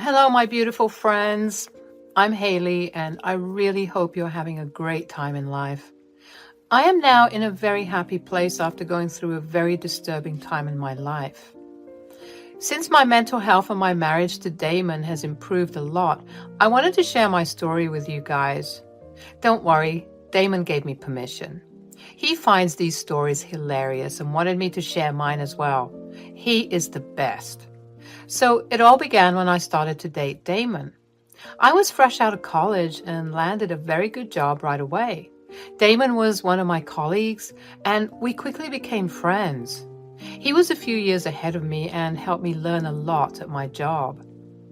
Hello, my beautiful friends. I'm Haley, and I really hope you're having a great time in life. I am now in a very happy place after going through a very disturbing time in my life. Since my mental health and my marriage to Damon has improved a lot, I wanted to share my story with you guys. Don't worry, Damon gave me permission. He finds these stories hilarious and wanted me to share mine as well. He is the best. So it all began when I started to date Damon. I was fresh out of college and landed a very good job right away. Damon was one of my colleagues, and we quickly became friends. He was a few years ahead of me and helped me learn a lot at my job.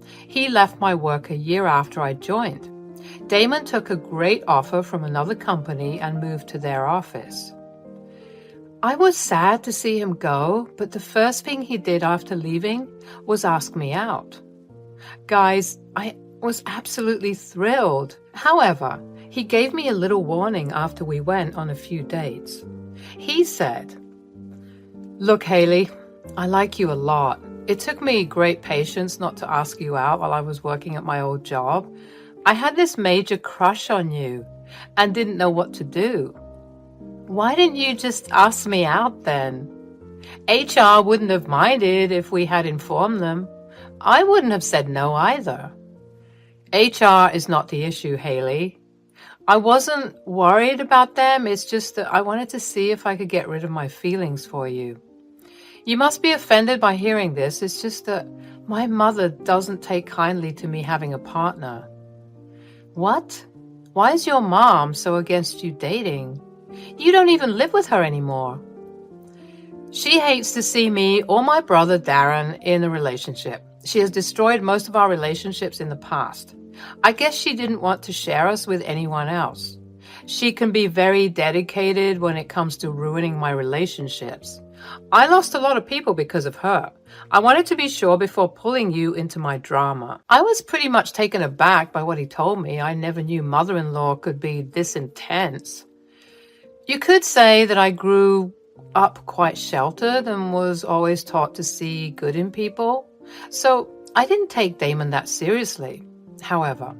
He left my work a year after I joined. Damon took a great offer from another company and moved to their office. I was sad to see him go, but the first thing he did after leaving was ask me out. Guys, I was absolutely thrilled. However, he gave me a little warning after we went on a few dates. He said, "Look, Haley, I like you a lot. It took me great patience not to ask you out while I was working at my old job. I had this major crush on you and didn't know what to do. Why didn't you just ask me out then? HR wouldn't have minded if we had informed them. I wouldn't have said no either." HR is not the issue, Haley. I wasn't worried about them. It's just that I wanted to see if I could get rid of my feelings for you. You must be offended by hearing this. It's just that my mother doesn't take kindly to me having a partner. What? Why is your mom so against you dating? You don't even live with her anymore. She hates to see me or my brother Darren in a relationship. She has destroyed most of our relationships in the past. I guess she didn't want to share us with anyone else. She can be very dedicated when it comes to ruining my relationships. I lost a lot of people because of her. I wanted to be sure before pulling you into my drama. I was pretty much taken aback by what he told me. I never knew mother-in-law could be this intense. You could say that I grew up quite sheltered and was always taught to see good in people. So I didn't take Damon that seriously. However,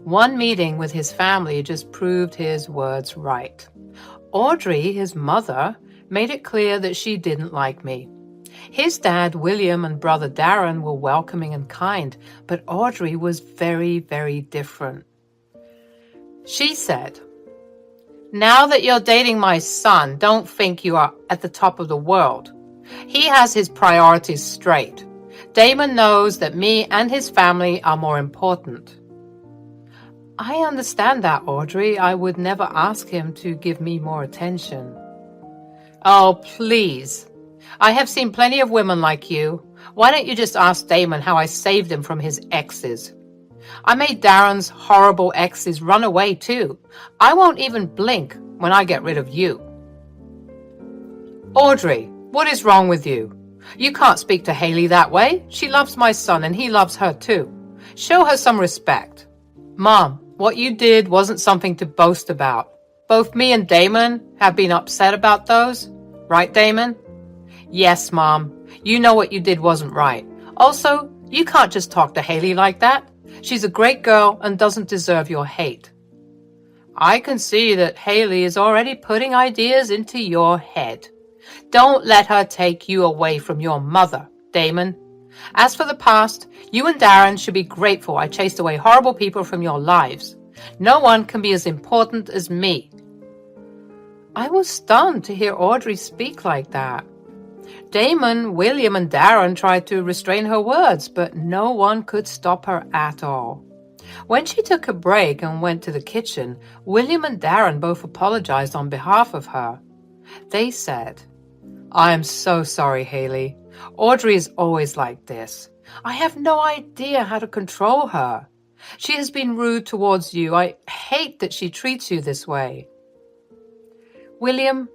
one meeting with his family just proved his words right. Audrey, his mother, made it clear that she didn't like me. His dad, William, and brother Darren were welcoming and kind, but Audrey was very, very different. She said, "Now that you're dating my son, don't think you are at the top of the world. He has his priorities straight. Damon knows that me and his family are more important." I understand that, Audrey. I would never ask him to give me more attention. Oh, please. I have seen plenty of women like you. Why don't you just ask Damon how I saved him from his exes? I made Darren's horrible exes run away too. I won't even blink when I get rid of you. Audrey, what is wrong with you? You can't speak to Haley that way. She loves my son and he loves her too. Show her some respect. Mom, what you did wasn't something to boast about. Both me and Damon have been upset about those. Right, Damon? Yes, Mom. You know what you did wasn't right. Also, you can't just talk to Haley like that. She's a great girl and doesn't deserve your hate. I can see that Haley is already putting ideas into your head. Don't let her take you away from your mother, Damon. As for the past, you and Darren should be grateful I chased away horrible people from your lives. No one can be as important as me. I was stunned to hear Audrey speak like that. Damon, William, and Darren tried to restrain her words, but no one could stop her at all. When she took a break and went to the kitchen, William and Darren both apologized on behalf of her. They said, "I am so sorry, Haley. Audrey is always like this. I have no idea how to control her. She has been rude towards you. I hate that she treats you this way." William,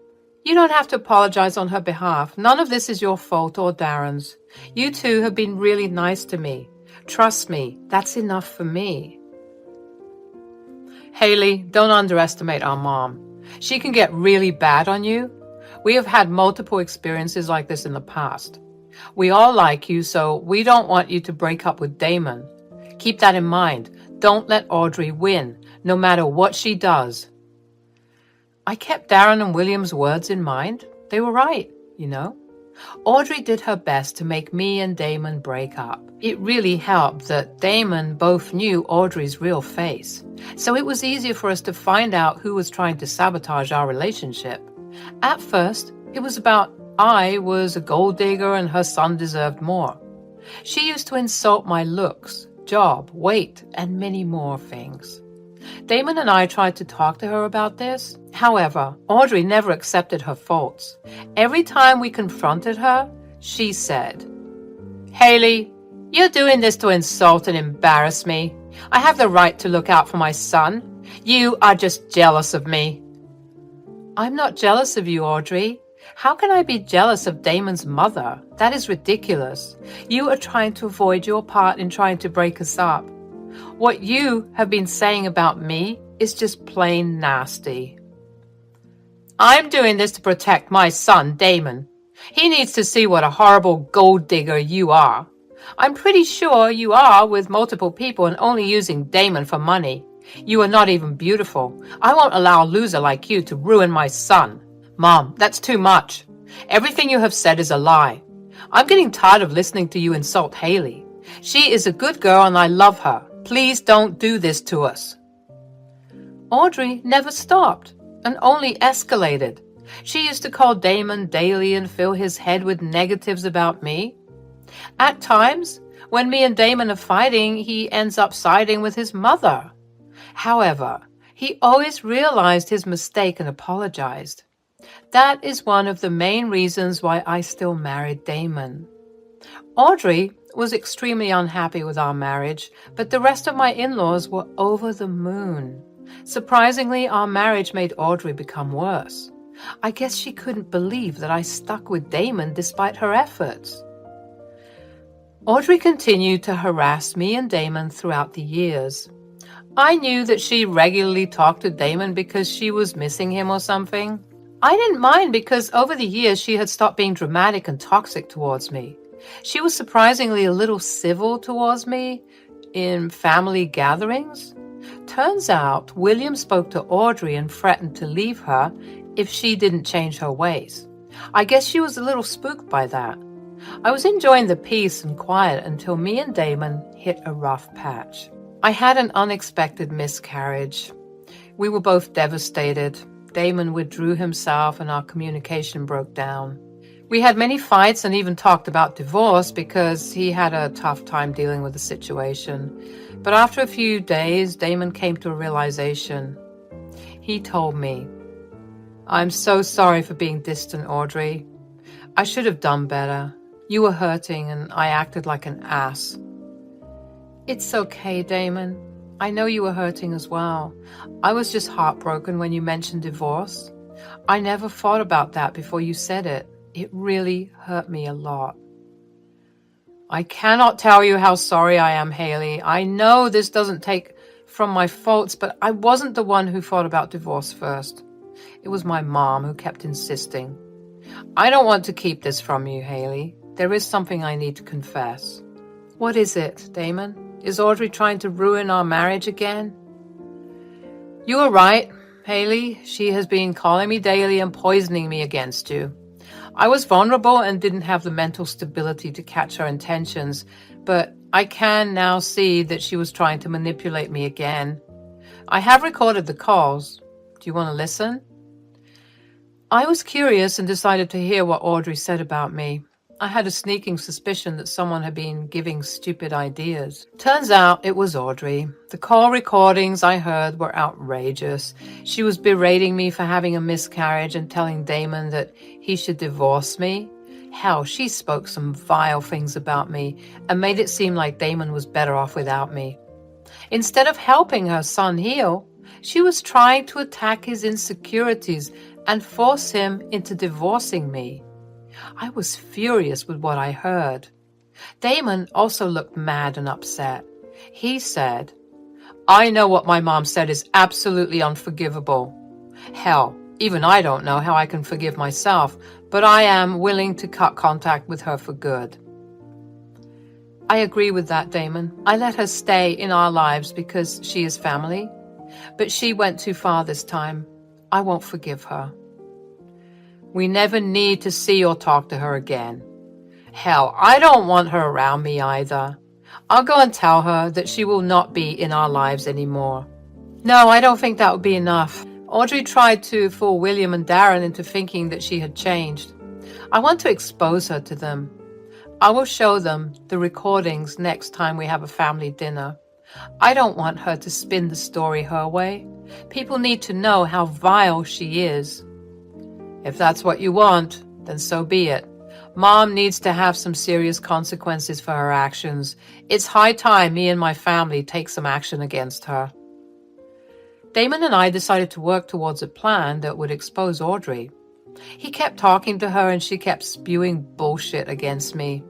you don't have to apologize on her behalf. None of this is your fault or Darren's. You two have been really nice to me. Trust me, that's enough for me. Haley, don't underestimate our mom. She can get really bad on you. We have had multiple experiences like this in the past. We all like you, so we don't want you to break up with Damon. Keep that in mind. Don't let Audrey win, no matter what she does. I kept Darren and William's words in mind. They were right, you know. Audrey did her best to make me and Damon break up. It really helped that Damon both knew Audrey's real face, so it was easier for us to find out who was trying to sabotage our relationship. At first, it was about I was a gold digger and her son deserved more. She used to insult my looks, job, weight, and many more things. Damon and I tried to talk to her about this. However, Audrey never accepted her faults. Every time we confronted her, she said, "Haley, you're doing this to insult and embarrass me. I have the right to look out for my son. You are just jealous of me." I'm not jealous of you, Audrey. How can I be jealous of Damon's mother? That is ridiculous. You are trying to avoid your part in trying to break us up. What you have been saying about me is just plain nasty. I'm doing this to protect my son, Damon. He needs to see what a horrible gold digger you are. I'm pretty sure you are with multiple people and only using Damon for money. You are not even beautiful. I won't allow a loser like you to ruin my son. Mom, that's too much. Everything you have said is a lie. I'm getting tired of listening to you insult Haley. She is a good girl and I love her. Please don't do this to us. Audrey never stopped and only escalated. She used to call Damon daily and fill his head with negatives about me. At times, when me and Damon are fighting, he ends up siding with his mother. However, he always realized his mistake and apologized. That is one of the main reasons why I still married Damon. Audrey was extremely unhappy with our marriage, but the rest of my in-laws were over the moon. Surprisingly, our marriage made Audrey become worse. I guess she couldn't believe that I stuck with Damon despite her efforts. Audrey continued to harass me and Damon throughout the years. I knew that she regularly talked to Damon because she was missing him or something. I didn't mind because over the years she had stopped being dramatic and toxic towards me. She was surprisingly a little civil towards me in family gatherings. Turns out William spoke to Audrey and threatened to leave her if she didn't change her ways. I guess she was a little spooked by that. I was enjoying the peace and quiet until me and Damon hit a rough patch. I had an unexpected miscarriage. We were both devastated. Damon withdrew himself and our communication broke down. We had many fights and even talked about divorce because he had a tough time dealing with the situation. But after a few days, Damon came to a realization. He told me, "I'm so sorry for being distant, Audrey. I should have done better. You were hurting and I acted like an ass." It's okay, Damon. I know you were hurting as well. I was just heartbroken when you mentioned divorce. I never thought about that before you said it. It really hurt me a lot. I cannot tell you how sorry I am, Haley. I know this doesn't take from my faults, but I wasn't the one who thought about divorce first. It was my mom who kept insisting. I don't want to keep this from you, Haley. There is something I need to confess. What is it, Damon? Is Audrey trying to ruin our marriage again? You are right, Haley. She has been calling me daily and poisoning me against you. I was vulnerable and didn't have the mental stability to catch her intentions, but I can now see that she was trying to manipulate me again. I have recorded the calls. Do you want to listen? I was curious and decided to hear what Audrey said about me. I had a sneaking suspicion that someone had been giving stupid ideas. Turns out it was Audrey. The call recordings I heard were outrageous. She was berating me for having a miscarriage and telling Damon that he should divorce me. Hell, she spoke some vile things about me and made it seem like Damon was better off without me. Instead of helping her son heal, she was trying to attack his insecurities and force him into divorcing me. I was furious with what I heard. Damon also looked mad and upset. He said, "I know what my mom said is absolutely unforgivable. Hell, even I don't know how I can forgive myself, but I am willing to cut contact with her for good." I agree with that, Damon. I let her stay in our lives because she is family, but she went too far this time. I won't forgive her. We never need to see or talk to her again. Hell, I don't want her around me either. I'll go and tell her that she will not be in our lives anymore. No, I don't think that would be enough. Audrey tried to fool William and Darren into thinking that she had changed. I want to expose her to them. I will show them the recordings next time we have a family dinner. I don't want her to spin the story her way. People need to know how vile she is. If that's what you want, then so be it. Mom needs to have some serious consequences for her actions. It's high time me and my family take some action against her. Damon and I decided to work towards a plan that would expose Audrey. He kept talking to her and she kept spewing bullshit against me.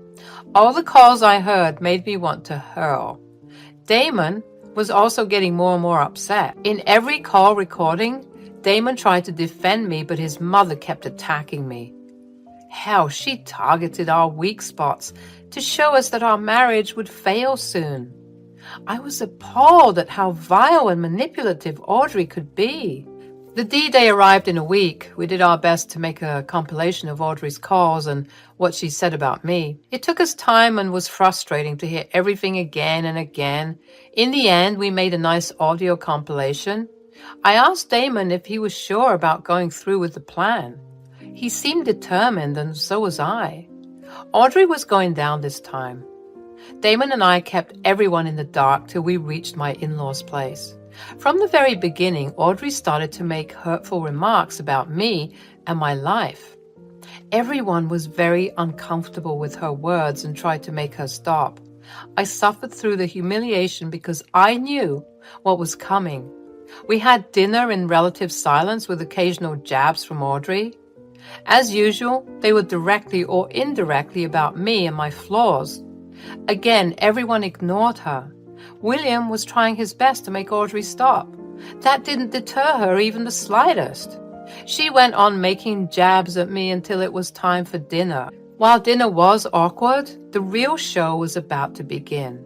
All the calls I heard made me want to hurl. Damon was also getting more and more upset. In every call recording, Damon tried to defend me, but his mother kept attacking me. Hell, she targeted our weak spots to show us that our marriage would fail soon. I was appalled at how vile and manipulative Audrey could be. The D-Day arrived in a week. We did our best to make a compilation of Audrey's calls and what she said about me. It took us time and was frustrating to hear everything again and again. In the end, we made a nice audio compilation. I asked Damon if he was sure about going through with the plan. He seemed determined, and so was I. Audrey was going down this time. Damon and I kept everyone in the dark till we reached my in-laws' place. From the very beginning, Audrey started to make hurtful remarks about me and my life. Everyone was very uncomfortable with her words and tried to make her stop. I suffered through the humiliation because I knew what was coming. We had dinner in relative silence with occasional jabs from Audrey. As usual, they were directly or indirectly about me and my flaws. Again, everyone ignored her. William was trying his best to make Audrey stop. That didn't deter her even the slightest. She went on making jabs at me until it was time for dinner. While dinner was awkward, the real show was about to begin.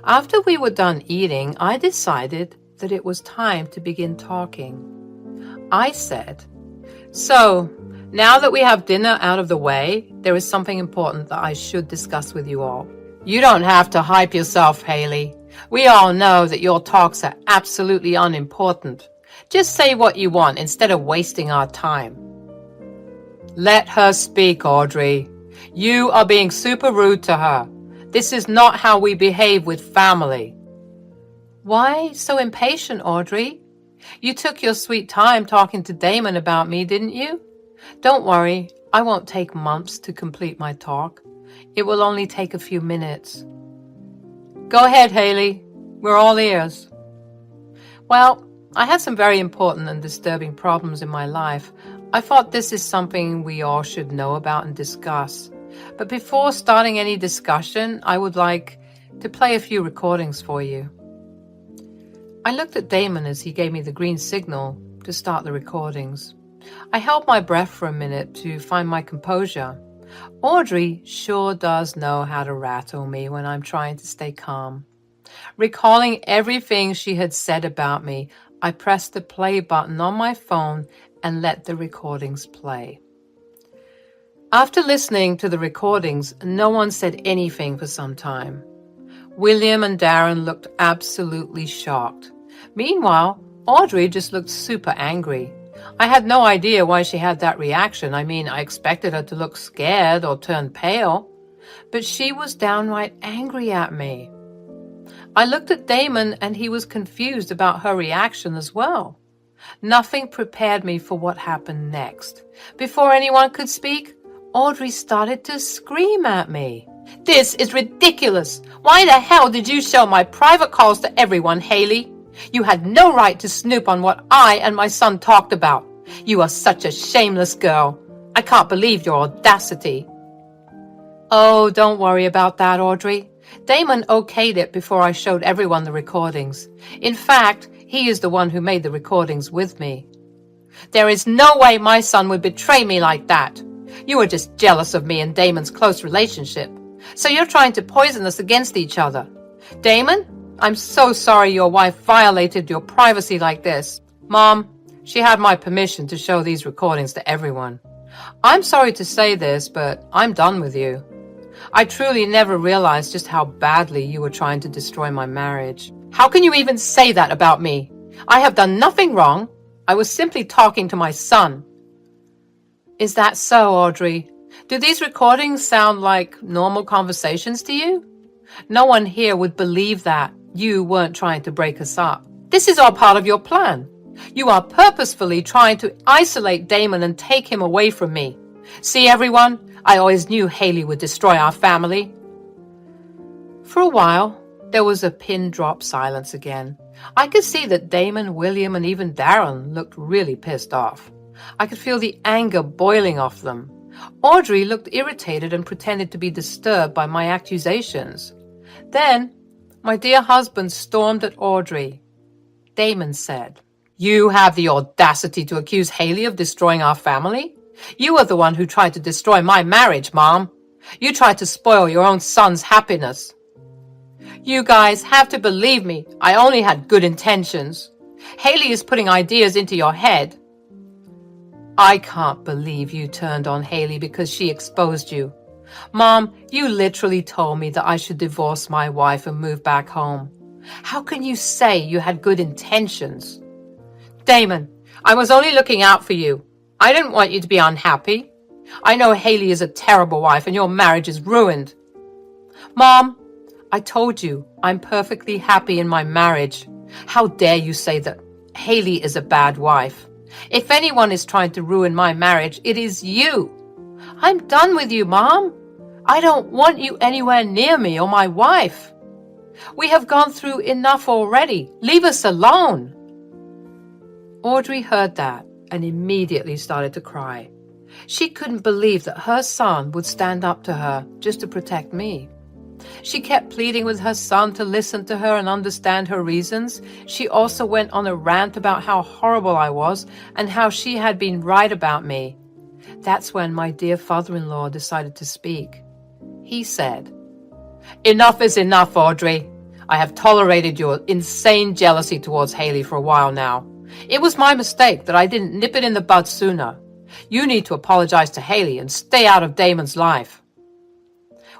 After we were done eating, I decided that it was time to begin talking. I said, "So, now that we have dinner out of the way, there is something important that I should discuss with you all. You don't have to hype yourself, Haley. We all know that your talks are absolutely unimportant. Just say what you want instead of wasting our time." Let her speak, Audrey. You are being super rude to her. This is not how we behave with family. Why so impatient, Audrey? You took your sweet time talking to Damon about me, didn't you? Don't worry, I won't take months to complete my talk. It will only take a few minutes. Go ahead, Haley. We're all ears. Well, I had some very important and disturbing problems in my life. I thought this is something we all should know about and discuss. But before starting any discussion, I would like to play a few recordings for you. I looked at Damon as he gave me the green signal to start the recordings. I held my breath for a minute to find my composure. Audrey sure does know how to rattle me when I'm trying to stay calm. Recalling everything she had said about me, I pressed the play button on my phone and let the recordings play. After listening to the recordings, no one said anything for some time. William and Darren looked absolutely shocked. Meanwhile, Audrey just looked super angry. I had no idea why she had that reaction. I mean, I expected her to look scared or turn pale, but she was downright angry at me. I looked at Damon and he was confused about her reaction as well. Nothing prepared me for what happened next. Before anyone could speak, Audrey started to scream at me. "This is ridiculous! Why the hell did you show my private calls to everyone, Haley? You had no right to snoop on what I and my son talked about. You are such a shameless girl. I can't believe your audacity." Oh, don't worry about that, Audrey. Damon okayed it before I showed everyone the recordings. In fact, he is the one who made the recordings with me. There is no way my son would betray me like that. You are just jealous of me and Damon's close relationship. So you're trying to poison us against each other. Damon, I'm so sorry your wife violated your privacy like this. Mom, she had my permission to show these recordings to everyone. I'm sorry to say this, but I'm done with you. I truly never realized just how badly you were trying to destroy my marriage. How can you even say that about me? I have done nothing wrong. I was simply talking to my son. Is that so, Audrey? Do these recordings sound like normal conversations to you? No one here would believe that you weren't trying to break us up. This is all part of your plan. You are purposefully trying to isolate Damon and take him away from me. See, everyone? I always knew Haley would destroy our family. For a while, there was a pin-drop silence again. I could see that Damon, William, and even Darren looked really pissed off. I could feel the anger boiling off them. Audrey looked irritated and pretended to be disturbed by my accusations. Then, my dear husband stormed at Audrey. Damon said, "You have the audacity to accuse Haley of destroying our family? You are the one who tried to destroy my marriage, Mom. You tried to spoil your own son's happiness. You guys have to believe me. I only had good intentions. Haley is putting ideas into your head. I can't believe you turned on Haley because she exposed you. Mom, you literally told me that I should divorce my wife and move back home. How can you say you had good intentions? Damon, I was only looking out for you. I didn't want you to be unhappy. I know Haley is a terrible wife and your marriage is ruined. Mom, I told you I'm perfectly happy in my marriage. How dare you say that Haley is a bad wife? If anyone is trying to ruin my marriage, it is you. I'm done with you, Mom. I don't want you anywhere near me or my wife. We have gone through enough already. Leave us alone. Audrey heard that and immediately started to cry. She couldn't believe that her son would stand up to her just to protect me. She kept pleading with her son to listen to her and understand her reasons. She also went on a rant about how horrible I was and how she had been right about me. That's when my dear father-in-law decided to speak. He said, "Enough is enough, Audrey. I have tolerated your insane jealousy towards Haley for a while now. It was my mistake that I didn't nip it in the bud sooner. You need to apologize to Haley and stay out of Damon's life."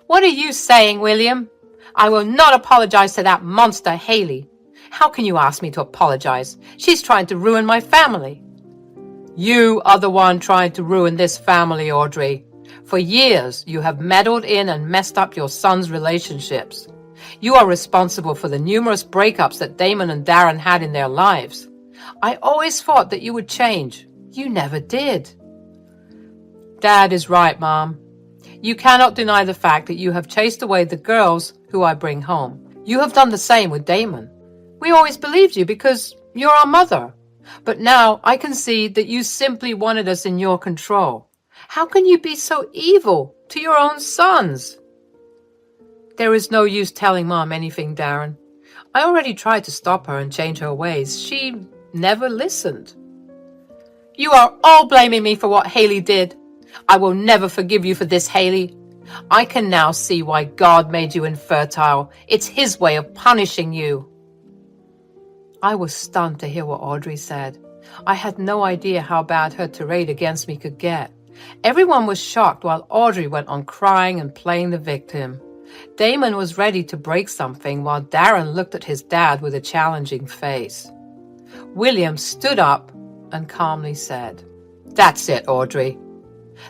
What are you saying, William? I will not apologize to that monster, Haley. How can you ask me to apologize? She's trying to ruin my family. You are the one trying to ruin this family, Audrey. For years, you have meddled in and messed up your son's relationships. You are responsible for the numerous breakups that Damon and Darren had in their lives. I always thought that you would change. You never did. Dad is right, Mom. You cannot deny the fact that you have chased away the girls who I bring home. You have done the same with Damon. We always believed you because you're our mother. But now I can see that you simply wanted us in your control. How can you be so evil to your own sons? There is no use telling Mom anything, Darren. I already tried to stop her and change her ways. She never listened. You are all blaming me for what Haley did. I will never forgive you for this, Haley. I can now see why God made you infertile. It's His way of punishing you. I was stunned to hear what Audrey said. I had no idea how bad her tirade against me could get. Everyone was shocked while Audrey went on crying and playing the victim. Damon was ready to break something while Darren looked at his dad with a challenging face. William stood up and calmly said, "That's it, Audrey.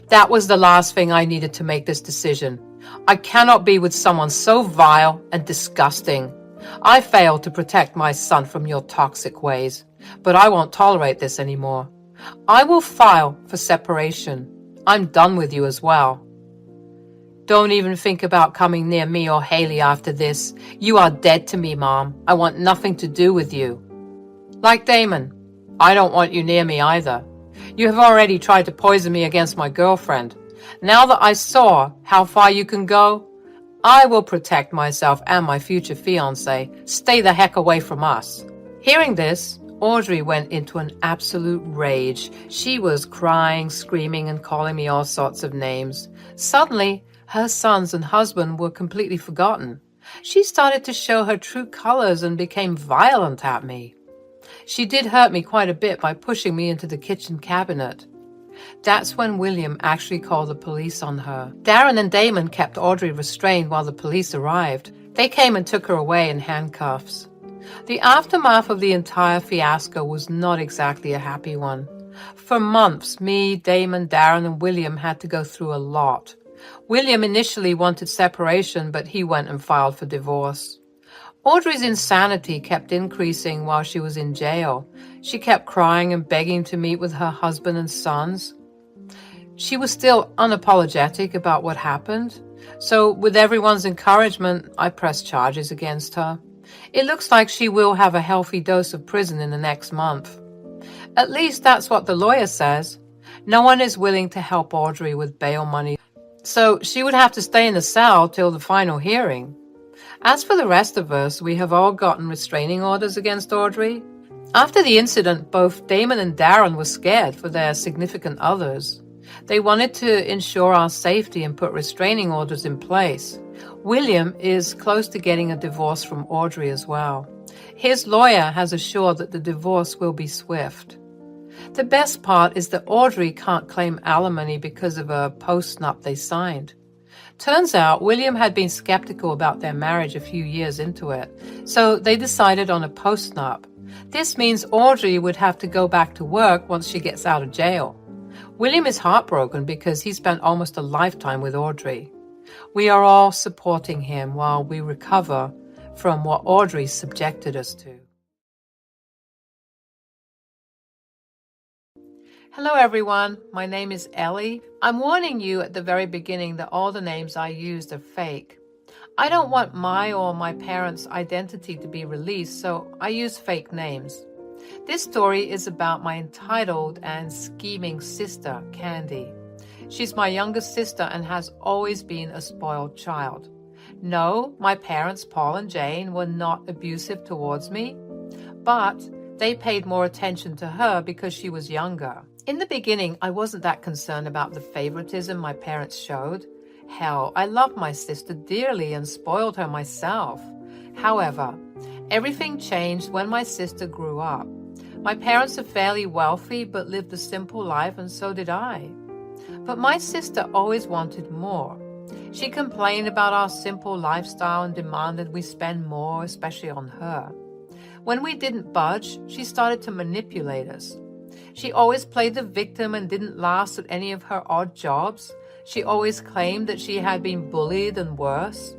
That was the last thing I needed to make this decision. I cannot be with someone so vile and disgusting. I failed to protect my son from your toxic ways, but I won't tolerate this anymore. I will file for separation. I'm done with you as well. Don't even think about coming near me or Haley after this. You are dead to me, Mom. I want nothing to do with you. Like Damon, I don't want you near me either. You have already tried to poison me against my girlfriend. Now that I saw how far you can go, I will protect myself and my future fiancé. Stay the heck away from us." Hearing this, Audrey went into an absolute rage. She was crying, screaming, and calling me all sorts of names. Suddenly, Her sons and husband were completely forgotten. She started to show her true colors and became violent at me. She did hurt me quite a bit by pushing me into the kitchen cabinet. That's when William actually called the police on her. Darren and Damon kept Audrey restrained while the police arrived. They came and took her away in handcuffs. The aftermath of the entire fiasco was not exactly a happy one. For months, me, Damon, Darren, and William had to go through a lot. William initially wanted separation, but he went and filed for divorce. Audrey's insanity kept increasing while she was in jail. She kept crying and begging to meet with her husband and sons. She was still unapologetic about what happened. So with everyone's encouragement, I pressed charges against her. It looks like she will have a healthy dose of prison in the next month. At least that's what the lawyer says. No one is willing to help Audrey with bail money, so she would have to stay in the cell till the final hearing. As for the rest of us, we have all gotten restraining orders against Audrey. After the incident, both Damon and Darren were scared for their significant others. They wanted to ensure our safety and put restraining orders in place. William is close to getting a divorce from Audrey as well. His lawyer has assured that the divorce will be swift. The best part is that Audrey can't claim alimony because of a post-nup they signed. Turns out William had been skeptical about their marriage a few years into it, so they decided on a post-nup. This means Audrey would have to go back to work once she gets out of jail. William is heartbroken because he spent almost a lifetime with Audrey. We are all supporting him while we recover from what Audrey subjected us to. Hello everyone, my name is Ellie. I'm warning you at the very beginning that all the names I used are fake. I don't want my or my parents' identity to be released, so I use fake names. This story is about my entitled and scheming sister, Candy. She's my youngest sister and has always been a spoiled child. No, my parents, Paul and Jane, were not abusive towards me, but they paid more attention to her because she was younger. In the beginning, I wasn't that concerned about the favoritism my parents showed. Hell, I loved my sister dearly and spoiled her myself. However, everything changed when my sister grew up. My parents are fairly wealthy but lived a simple life, and so did I. But my sister always wanted more. She complained about our simple lifestyle and demanded we spend more, especially on her. When we didn't budge, she started to manipulate us. She always played the victim and didn't last at any of her odd jobs. She always claimed that she had been bullied and worse.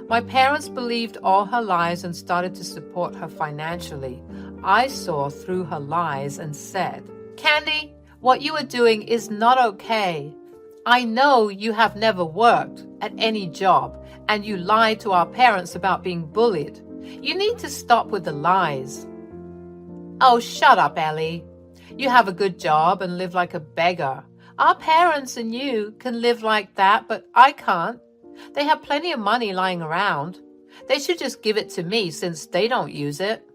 My parents believed all her lies and started to support her financially. I saw through her lies and said, "Candy, what you are doing is not okay. I know you have never worked at any job and you lied to our parents about being bullied. You need to stop with the lies." "Oh, shut up, Ellie. You have a good job and live like a beggar. Our parents and you can live like that, but I can't. They have plenty of money lying around. They should just give it to me since they don't use it."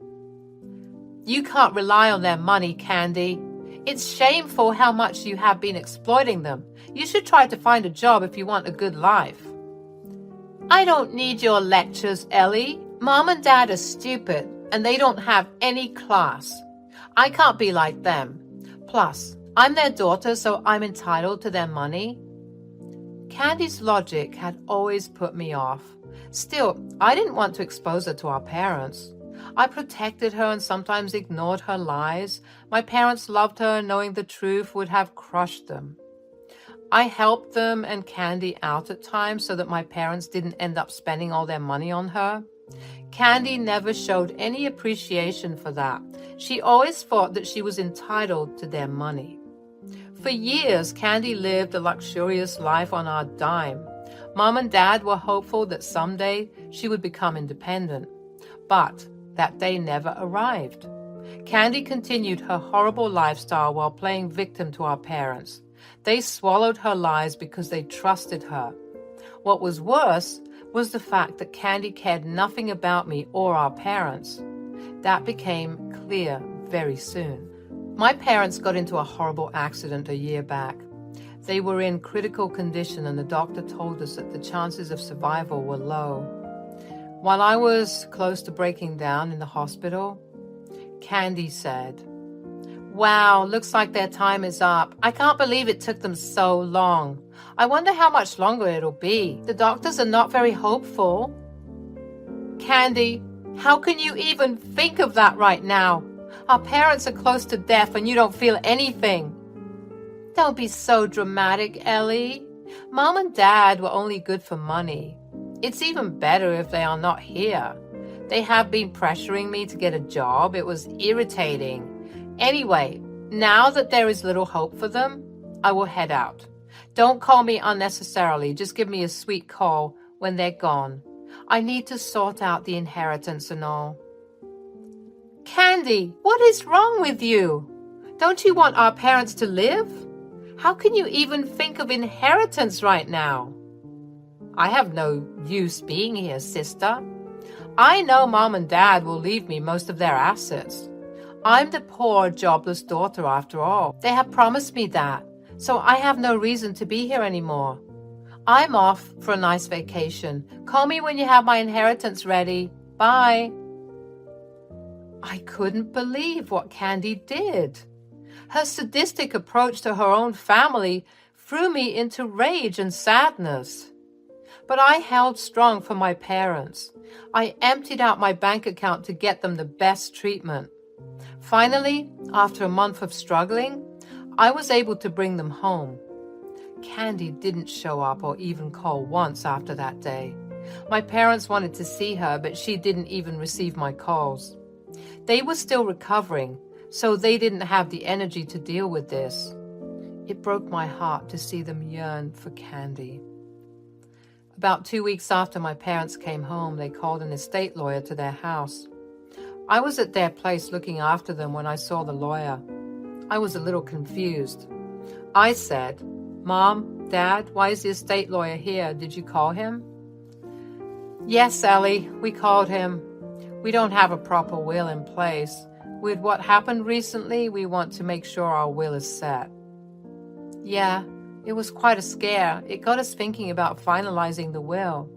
"You can't rely on their money, Candy. It's shameful how much you have been exploiting them. You should try to find a job if you want a good life." "I don't need your lectures, Ellie. Mom and Dad are stupid and they don't have any class. I can't be like them. Plus, I'm their daughter, so I'm entitled to their money." Candy's logic had always put me off. Still, I didn't want to expose her to our parents. I protected her and sometimes ignored her lies. My parents loved her, knowing the truth would have crushed them. I helped them and Candy out at times so that my parents didn't end up spending all their money on her. Candy never showed any appreciation for that. She always thought that she was entitled to their money. For years, Candy lived a luxurious life on our dime. Mom and Dad were hopeful that someday she would become independent. But that day never arrived. Candy continued her horrible lifestyle while playing victim to our parents. They swallowed her lies because they trusted her. What was worse was the fact that Candy cared nothing about me or our parents. That became clear very soon. My parents got into a horrible accident a year back. They were in critical condition and the doctor told us that the chances of survival were low. While I was close to breaking down in the hospital, Candy said, "Wow, looks like their time is up. I can't believe it took them so long. I wonder how much longer it'll be. The doctors are not very hopeful." Candy, how can you even think of that right now? Our parents are close to death and you don't feel anything. Don't be so dramatic, Ellie. Mom and Dad were only good for money. It's even better if they are not here. They have been pressuring me to get a job. It was irritating. Anyway, now that there is little hope for them, I will head out. Don't call me unnecessarily. Just give me a sweet call when they're gone. I need to sort out the inheritance and all. Candy, what is wrong with you? Don't you want our parents to live? How can you even think of inheritance right now? I have no use being here, sister. I know Mom and Dad will leave me most of their assets. I'm the poor, jobless daughter after all. They have promised me that, so I have no reason to be here anymore. I'm off for a nice vacation. Call me when you have my inheritance ready. Bye. I couldn't believe what Candy did. Her sadistic approach to her own family threw me into rage and sadness. But I held strong for my parents. I emptied out my bank account to get them the best treatment. Finally, after a month of struggling, I was able to bring them home. Candy didn't show up or even call once after that day. My parents wanted to see her, but she didn't even receive my calls. They were still recovering, so they didn't have the energy to deal with this. It broke my heart to see them yearn for Candy. About 2 weeks after my parents came home, they called an estate lawyer to their house. I was at their place looking after them when I saw the lawyer. I was a little confused. I said, "Mom, Dad, why is the estate lawyer here? Did you call him?" "Yes, Ellie, we called him. We don't have a proper will in place. With what happened recently, we want to make sure our will is set." "Yeah, it was quite a scare. It got us thinking about finalizing the will.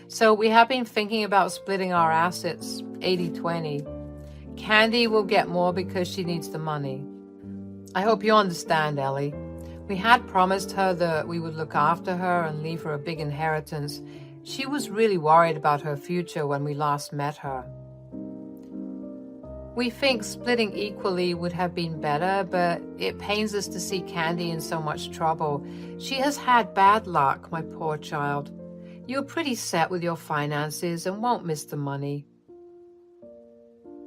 So we have been thinking about splitting our assets 80-20. Candy will get more because she needs the money. I hope you understand, Ellie. We had promised her that we would look after her and leave her a big inheritance. She was really worried about her future when we last met her. We think splitting equally would have been better, but it pains us to see Candy in so much trouble. She has had bad luck, my poor child. You're pretty set with your finances and won't miss the money."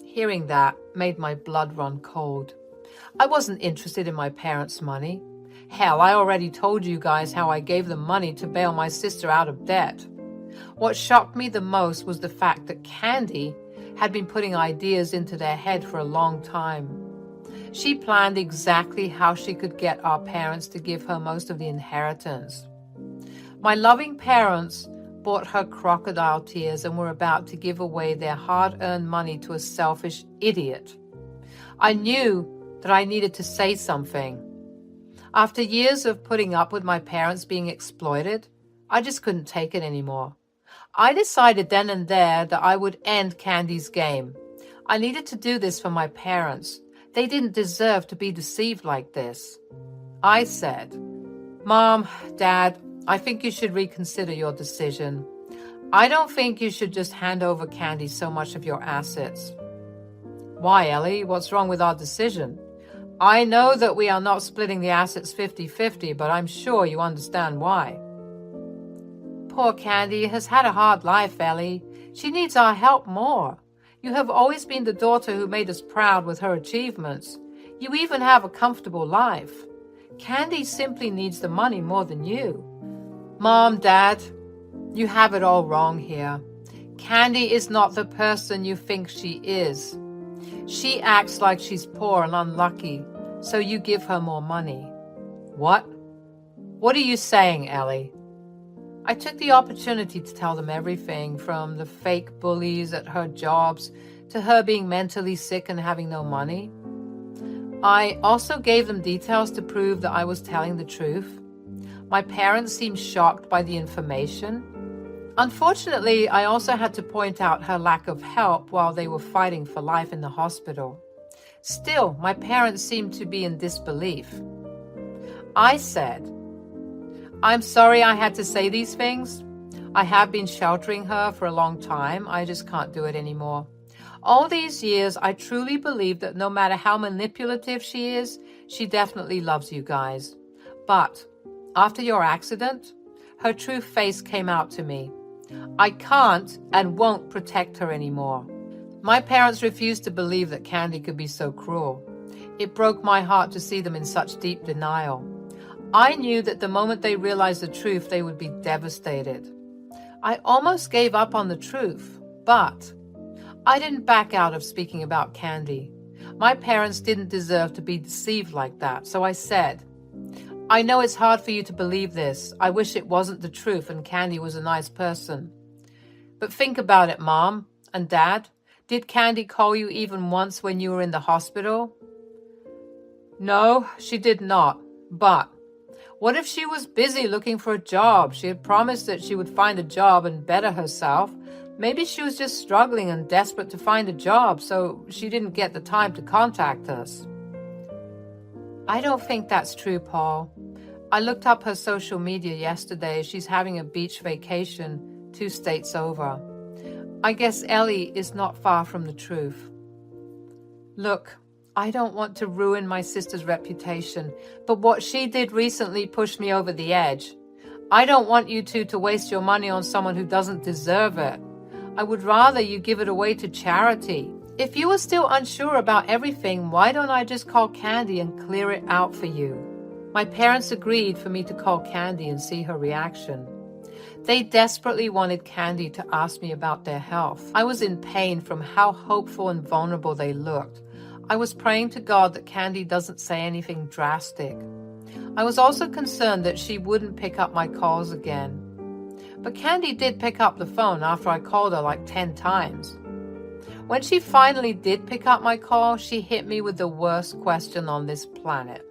Hearing that made my blood run cold. I wasn't interested in my parents' money. Hell, I already told you guys how I gave them money to bail my sister out of debt. What shocked me the most was the fact that Candy had been putting ideas into their head for a long time. She planned exactly how she could get our parents to give her most of the inheritance. My loving parents bought her crocodile tears and were about to give away their hard-earned money to a selfish idiot. I knew that I needed to say something. After years of putting up with my parents being exploited, I just couldn't take it anymore. I decided then and there that I would end Candy's game. I needed to do this for my parents. They didn't deserve to be deceived like this. I said, "Mom, Dad, I think you should reconsider your decision. I don't think you should just hand over Candy so much of your assets." "Why, Ellie? What's wrong with our decision? I know that we are not splitting the assets 50-50, but I'm sure you understand why." "Poor Candy has had a hard life, Ellie. She needs our help more. You have always been the daughter who made us proud with her achievements. You even have a comfortable life. Candy simply needs the money more than you." "Mom, Dad, you have it all wrong here. Candy is not the person you think she is. She acts like she's poor and unlucky, so you give her more money." "What? What are you saying, Ellie?" I took the opportunity to tell them everything, from the fake bullies at her jobs to her being mentally sick and having no money. I also gave them details to prove that I was telling the truth. My parents seemed shocked by the information. Unfortunately, I also had to point out her lack of help while they were fighting for life in the hospital. Still, my parents seemed to be in disbelief. I said, "I'm sorry I had to say these things. I have been sheltering her for a long time. I just can't do it anymore. All these years, I truly believe that no matter how manipulative she is, she definitely loves you guys. But after your accident, her true face came out to me. I can't and won't protect her anymore." My parents refused to believe that Candy could be so cruel. It broke my heart to see them in such deep denial. I knew that the moment they realized the truth, they would be devastated. I almost gave up on the truth, but I didn't back out of speaking about Candy. My parents didn't deserve to be deceived like that, so I said, "I know it's hard for you to believe this. I wish it wasn't the truth and Candy was a nice person. But think about it, Mom and Dad. Did Candy call you even once when you were in the hospital?" "No, she did not. But what if she was busy looking for a job? She had promised that she would find a job and better herself. Maybe she was just struggling and desperate to find a job, so she didn't get the time to contact us." I don't think that's true, Paul. I looked up her social media yesterday. She's having a beach vacation 2 states over. I guess Ellie is not far from the truth. Look, I don't want to ruin my sister's reputation, but what she did recently pushed me over the edge. I don't want you two to waste your money on someone who doesn't deserve it. I would rather you give it away to charity. If you are still unsure about everything, why don't I just call Candy and clear it out for you? My parents agreed for me to call Candy and see her reaction. They desperately wanted Candy to ask me about their health. I was in pain from how hopeful and vulnerable they looked. I was praying to God that Candy doesn't say anything drastic. I was also concerned that she wouldn't pick up my calls again. But Candy did pick up the phone after I called her like 10 times. When she finally did pick up my call, she hit me with the worst question on this planet.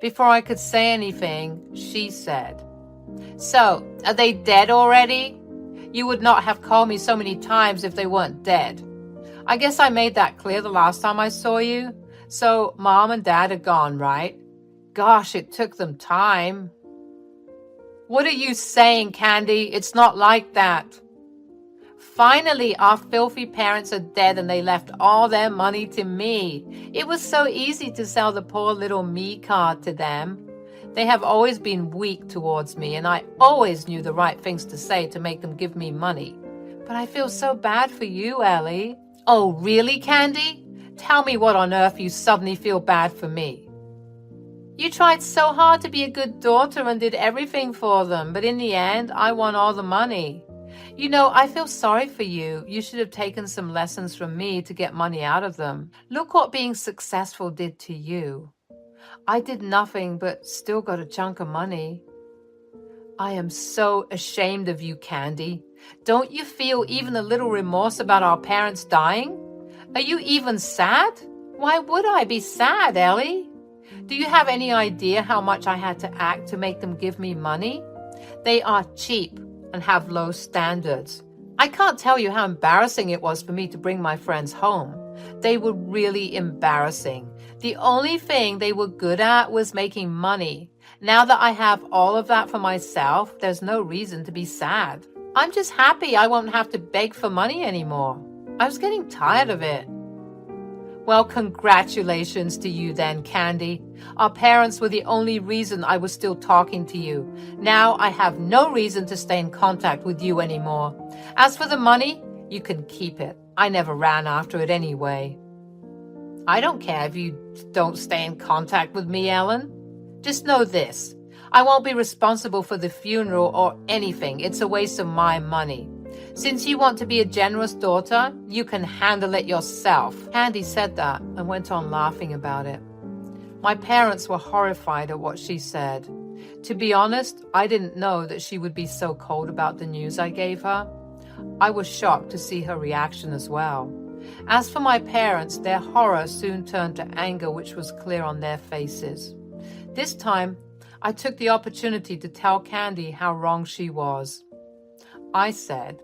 Before I could say anything, she said, "So, are they dead already? You would not have called me so many times if they weren't dead. I guess I made that clear the last time I saw you. So, Mom and Dad are gone, right? Gosh, it took them time." "What are you saying, Candy? It's not like that." "Finally, our filthy parents are dead and they left all their money to me. It was so easy to sell the poor little me card to them. They have always been weak towards me, and I always knew the right things to say to make them give me money. But I feel so bad for you, Ellie." "Oh, really, Candy? Tell me what on earth you suddenly feel bad for me." "You tried so hard to be a good daughter and did everything for them, but in the end, I won all the money. You know, I feel sorry for you. You should have taken some lessons from me to get money out of them. Look what being successful did to you. I did nothing but still got a chunk of money." "I am so ashamed of you, Candy. Don't you feel even a little remorse about our parents dying? Are you even sad?" "Why would I be sad, Ellie? Do you have any idea how much I had to act to make them give me money? They are cheap and have low standards. I can't tell you how embarrassing it was for me to bring my friends home. They were really embarrassing. The only thing they were good at was making money. Now that I have all of that for myself, there's no reason to be sad. I'm just happy I won't have to beg for money anymore. I was getting tired of it." "Well, congratulations to you then, Candy. Our parents were the only reason I was still talking to you. Now I have no reason to stay in contact with you anymore. As for the money, you can keep it. I never ran after it anyway." "I don't care if you don't stay in contact with me, Ellen. Just know this. I won't be responsible for the funeral or anything. It's a waste of my money. Since you want to be a generous daughter, you can handle it yourself." Candy said that and went on laughing about it. My parents were horrified at what she said. To be honest, I didn't know that she would be so cold about the news I gave her. I was shocked to see her reaction as well. As for my parents, their horror soon turned to anger, which was clear on their faces. This time, I took the opportunity to tell Candy how wrong she was. I said,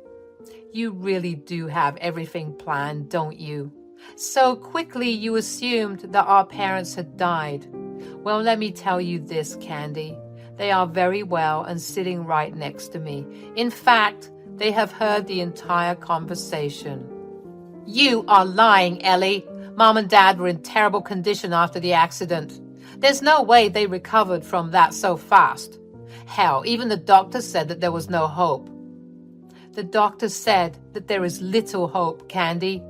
"You really do have everything planned, don't you? So quickly you assumed that our parents had died. Well, let me tell you this, Candy. They are very well and sitting right next to me. In fact, they have heard the entire conversation." "You are lying, Ellie. Mom and Dad were in terrible condition after the accident. There's no way they recovered from that so fast. Hell, even the doctor said that there was no hope." "The doctor said that there is little hope, Candy.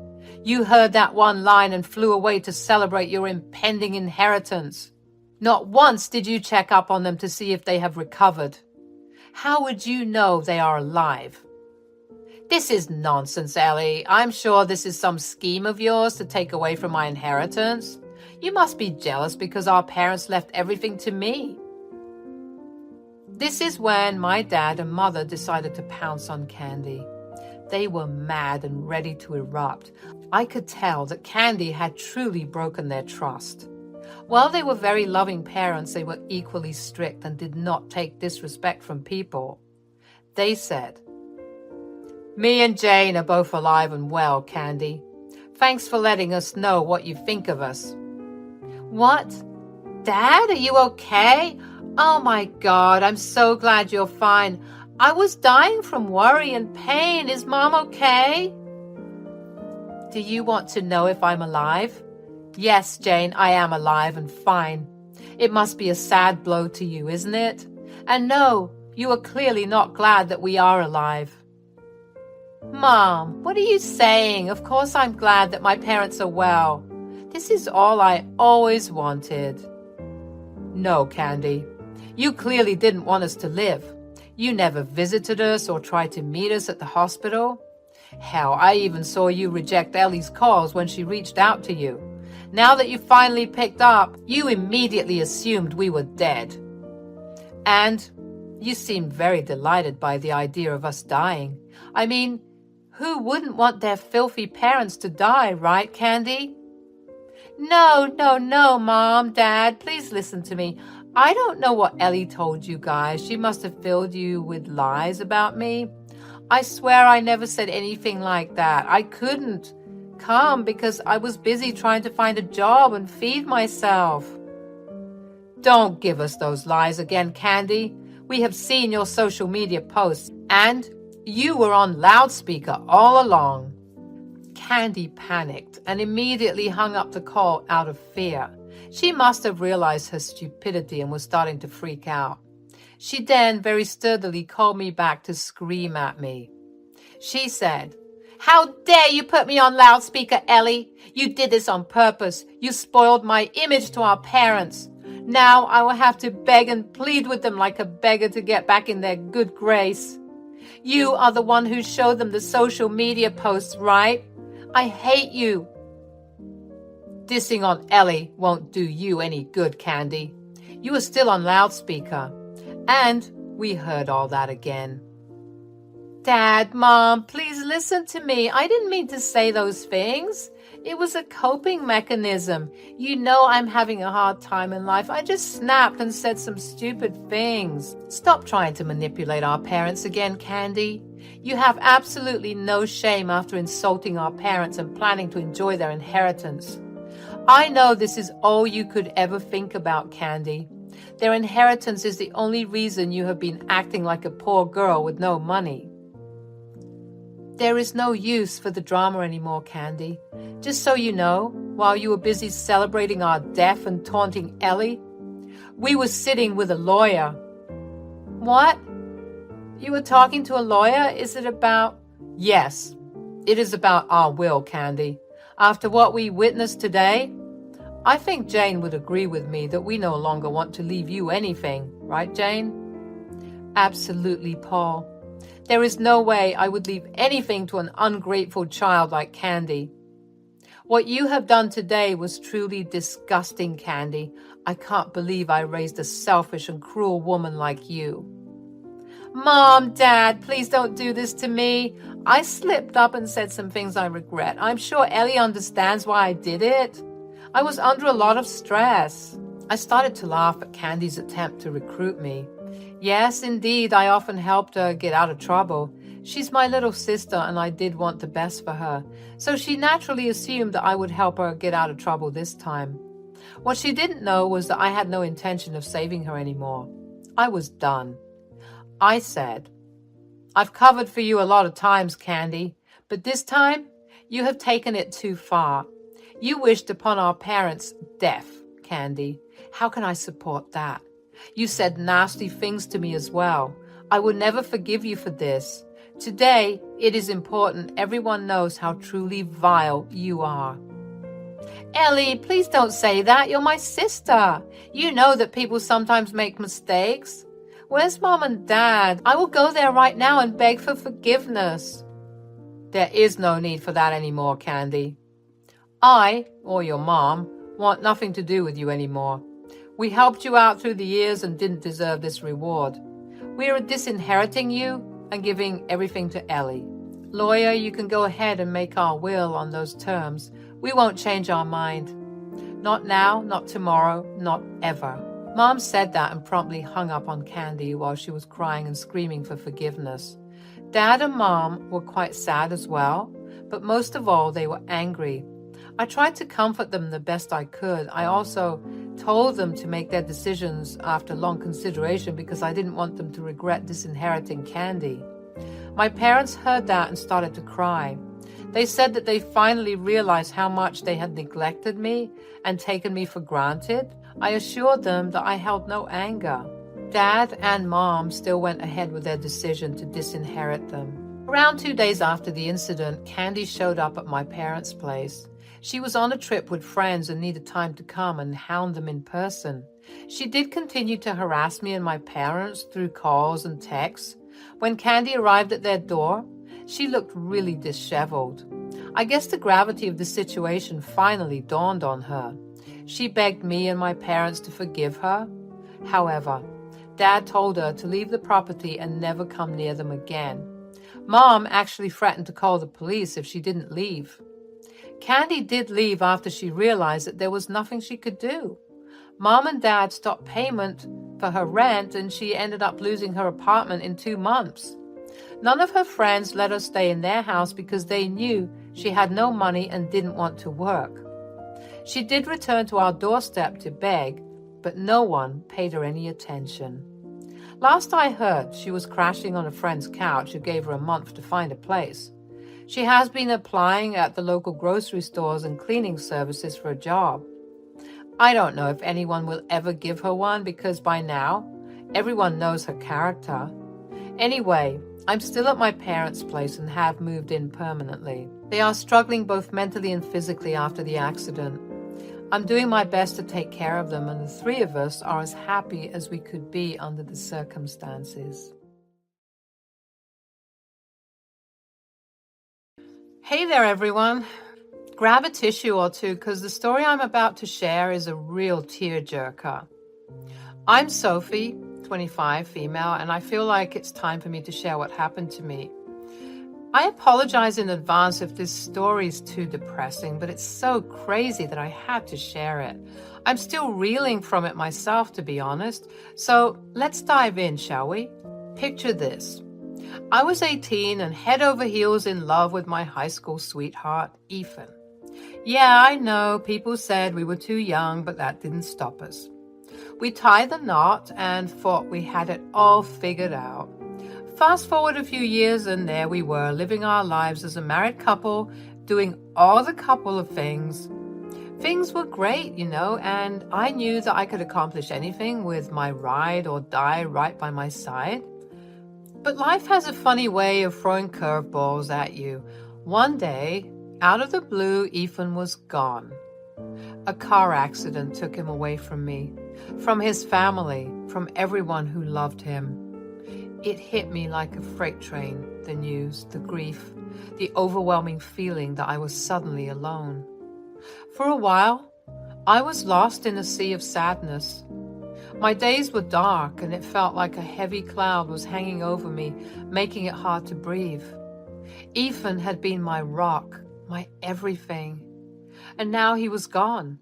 You heard that one line and flew away to celebrate your impending inheritance. Not once did you check up on them to see if they have recovered. How would you know they are alive?" "This is nonsense, Ellie. I'm sure this is some scheme of yours to take away from my inheritance. You must be jealous because our parents left everything to me." This is when my dad and mother decided to pounce on Candy. They were mad and ready to erupt. I could tell that Candy had truly broken their trust. While they were very loving parents, they were equally strict and did not take disrespect from people. They said, "Me and Jane are both alive and well, Candy. Thanks for letting us know what you think of us." "What? Dad, are you okay? Oh my God, I'm so glad you're fine. I was dying from worry and pain. Is Mom okay?" "Do you want to know if I'm alive?" "Yes, Jane, I am alive and fine. It must be a sad blow to you, isn't it? And no, you are clearly not glad that we are alive." "Mom, what are you saying? Of course I'm glad that my parents are well. This is all I always wanted." "No, Candy. You clearly didn't want us to live. You never visited us or tried to meet us at the hospital. Hell, I even saw you reject Ellie's calls when she reached out to you. Now that you finally picked up, you immediately assumed we were dead. And you seemed very delighted by the idea of us dying. I mean, who wouldn't want their filthy parents to die, right, Candy?" No, Mom, Dad, please listen to me. I don't know what Ellie told you guys. She must have filled you with lies about me. I swear I never said anything like that. I couldn't come because I was busy trying to find a job and feed myself. Don't give us those lies again, Candy. We have seen your social media posts, and you were on loudspeaker all along. Candy panicked and immediately hung up the call out of fear. She must have realized her stupidity and was starting to freak out. She then very sturdily called me back to scream at me. She said, "How dare you put me on loudspeaker, Ellie? You did this on purpose. You spoiled my image to our parents. Now I will have to beg and plead with them like a beggar to get back in their good grace. You are the one who showed them the social media posts, right? I hate you." Dissing on Ellie won't do you any good, Candy. You are still on loudspeaker. And we heard all that again. Dad, Mom, please listen to me. I didn't mean to say those things. It was a coping mechanism. You know I'm having a hard time in life. I just snapped and said some stupid things. Stop trying to manipulate our parents again, Candy. You have absolutely no shame after insulting our parents and planning to enjoy their inheritance. I know this is all you could ever think about, Candy. Their inheritance is the only reason you have been acting like a poor girl with no money. There is no use for the drama anymore, Candy. Just so you know, while you were busy celebrating our death and taunting Ellie, we were sitting with a lawyer. What? You were talking to a lawyer? Is it about... Yes, it is about our will, Candy. After what we witnessed today, I think Jane would agree with me that we no longer want to leave you anything. Right, Jane? Absolutely, Paul. There is no way I would leave anything to an ungrateful child like Candy. What you have done today was truly disgusting, Candy. I can't believe I raised a selfish and cruel woman like you. Mom, Dad, please don't do this to me. I slipped up and said some things I regret. I'm sure Ellie understands why I did it. I was under a lot of stress. I started to laugh at Candy's attempt to recruit me. Yes, indeed, I often helped her get out of trouble. She's my little sister, and I did want the best for her, so she naturally assumed that I would help her get out of trouble this time. What she didn't know was that I had no intention of saving her anymore. I was done. I said, "I've covered for you a lot of times, Candy, but this time you have taken it too far. You wished upon our parents' death, Candy. How can I support that? You said nasty things to me as well. I will never forgive you for this. Today, it is important everyone knows how truly vile you are." "Ellie, please don't say that. You're my sister. You know that people sometimes make mistakes. Where's Mom and Dad? I will go there right now and beg for forgiveness." "There is no need for that anymore, Candy. I, or your mom, want nothing to do with you anymore. We helped you out through the years and didn't deserve this reward. We are disinheriting you and giving everything to Ellie. Lawyer, you can go ahead and make our will on those terms. We won't change our mind. Not now, not tomorrow, not ever." Mom said that and promptly hung up on Candy while she was crying and screaming for forgiveness. Dad and Mom were quite sad as well, but most of all, they were angry. I tried to comfort them the best I could. I also told them to make their decisions after long consideration because I didn't want them to regret disinheriting Candy. My parents heard that and started to cry. They said that they finally realized how much they had neglected me and taken me for granted. I assured them that I held no anger. Dad and Mom still went ahead with their decision to disinherit them. Around 2 days after the incident, Candy showed up at my parents' place. She was on a trip with friends and needed time to come and hound them in person. She did continue to harass me and my parents through calls and texts. When Candy arrived at their door, she looked really disheveled. I guess the gravity of the situation finally dawned on her. She begged me and my parents to forgive her. However, Dad told her to leave the property and never come near them again. Mom actually threatened to call the police if she didn't leave. Candy did leave after she realized that there was nothing she could do. Mom and Dad stopped payment for her rent and she ended up losing her apartment in 2 months. None of her friends let her stay in their house because they knew she had no money and didn't want to work. She did return to our doorstep to beg, but no one paid her any attention. Last I heard, she was crashing on a friend's couch who gave her a month to find a place. She has been applying at the local grocery stores and cleaning services for a job. I don't know if anyone will ever give her one because by now, everyone knows her character. Anyway, I'm still at my parents' place and have moved in permanently. They are struggling both mentally and physically after the accident. I'm doing my best to take care of them, and the 3 of us are as happy as we could be under the circumstances. Hey there, everyone. Grab a tissue or two because the story I'm about to share is a real tearjerker. I'm Sophie, 25, female, and I feel like it's time for me to share what happened to me. I apologize in advance if this story is too depressing, but it's so crazy that I had to share it. I'm still reeling from it myself, to be honest. So let's dive in, shall we? Picture this. I was 18 and head over heels in love with my high school sweetheart, Ethan. Yeah, I know, people said we were too young, but that didn't stop us. We tied the knot and thought we had it all figured out. Fast forward a few years and there we were, living our lives as a married couple, doing all the couple of things. Things were great, and I knew that I could accomplish anything with my ride or die right by my side. But life has a funny way of throwing curveballs at you. One day, out of the blue, Ethan was gone. A car accident took him away from me, from his family, from everyone who loved him. It hit me like a freight train, the news, the grief, the overwhelming feeling that I was suddenly alone. For a while, I was lost in a sea of sadness. My days were dark and it felt like a heavy cloud was hanging over me, making it hard to breathe. Ethan had been my rock, my everything, and now he was gone.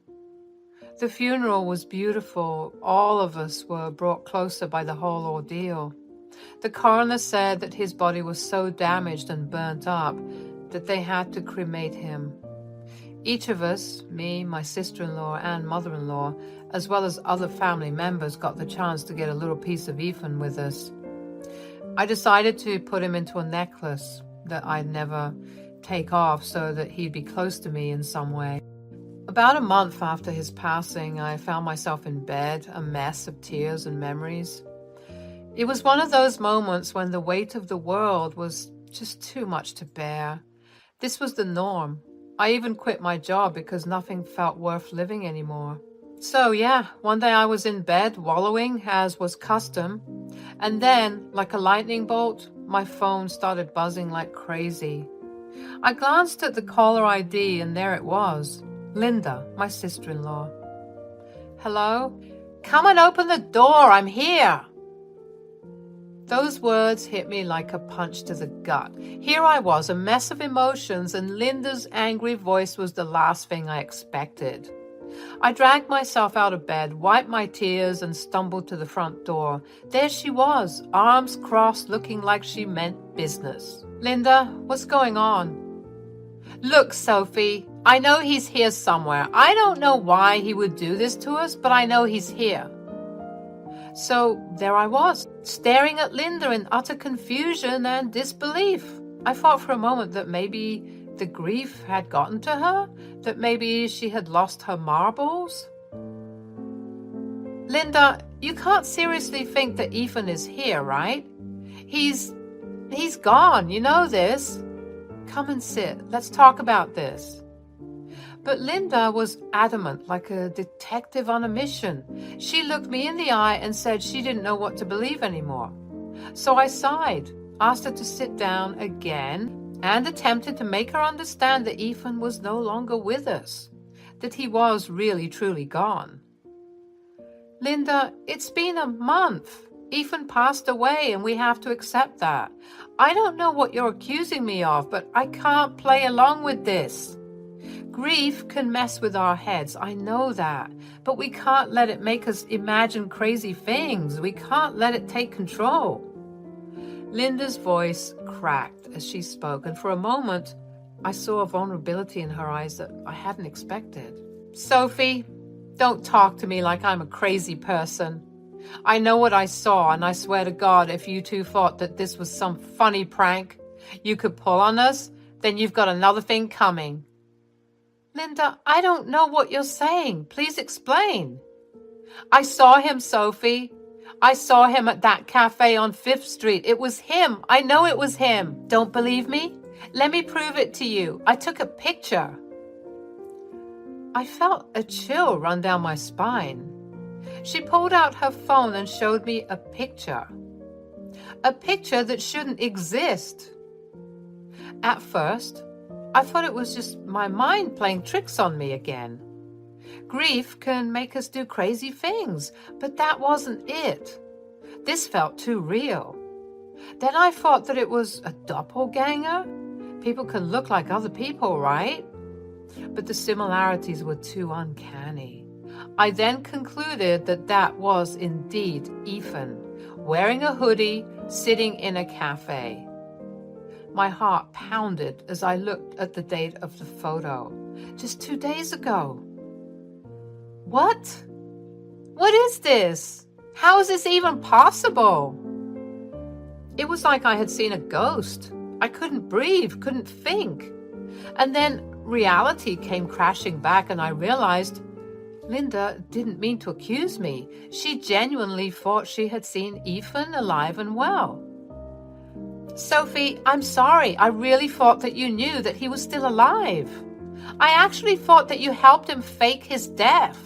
The funeral was beautiful. All of us were brought closer by the whole ordeal. The coroner said that his body was so damaged and burnt up that they had to cremate him. Each of us, me, my sister-in-law and mother-in-law, as well as other family members, got the chance to get a little piece of Ethan with us. I decided to put him into a necklace that I'd never take off so that he'd be close to me in some way. About a month after his passing, I found myself in bed, a mess of tears and memories. It was one of those moments when the weight of the world was just too much to bear. This was the norm. I even quit my job because nothing felt worth living anymore. So yeah, one day I was in bed wallowing as was custom, and then, like a lightning bolt, my phone started buzzing like crazy. I glanced at the caller ID and there it was, Linda, my sister-in-law. Hello? Come and open the door, I'm here. Those words hit me like a punch to the gut. Here I was, a mess of emotions, and Linda's angry voice was the last thing I expected. I dragged myself out of bed, wiped my tears, and stumbled to the front door. There she was, arms crossed, looking like she meant business. Linda, what's going on? Look, Sophie, I know he's here somewhere. I don't know why he would do this to us, but I know he's here. So there I was, staring at Linda in utter confusion and disbelief. I thought for a moment that maybe the grief had gotten to her, that maybe she had lost her marbles. Linda, you can't seriously think that Ethan is here, right? He's gone, you know this. Come and sit, let's talk about this. But Linda was adamant, like a detective on a mission. She looked me in the eye and said she didn't know what to believe anymore. So I sighed, asked her to sit down again, and attempted to make her understand that Ethan was no longer with us, that he was really truly gone. Linda, it's been a month. Ethan passed away and we have to accept that. I don't know what you're accusing me of, but I can't play along with this. Grief can mess with our heads, I know that, but we can't let it make us imagine crazy things. We can't let it take control. Linda's voice cracked as she spoke, and for a moment, I saw a vulnerability in her eyes that I hadn't expected. Sophie, don't talk to me like I'm a crazy person. I know what I saw, and I swear to God, if you two thought that this was some funny prank you could pull on us, then you've got another thing coming. Linda, I don't know what you're saying. Please explain. I saw him, Sophie. I saw him at that cafe on 5th Street. It was him. I know it was him. Don't believe me? Let me prove it to you. I took a picture. I felt a chill run down my spine. She pulled out her phone and showed me a picture. A picture that shouldn't exist. At first, I thought it was just my mind playing tricks on me again. Grief can make us do crazy things, but that wasn't it. This felt too real. Then I thought that it was a doppelganger. People can look like other people, right? But the similarities were too uncanny. I then concluded that that was indeed Ethan, wearing a hoodie, sitting in a cafe. My heart pounded as I looked at the date of the photo. Just 2 days ago. What? What is this? How is this even possible? It was like I had seen a ghost. I couldn't breathe, couldn't think. And then reality came crashing back and I realized Linda didn't mean to accuse me. She genuinely thought she had seen Ethan alive and well. Sophie, I'm sorry. I really thought that you knew that he was still alive. I actually thought that you helped him fake his death.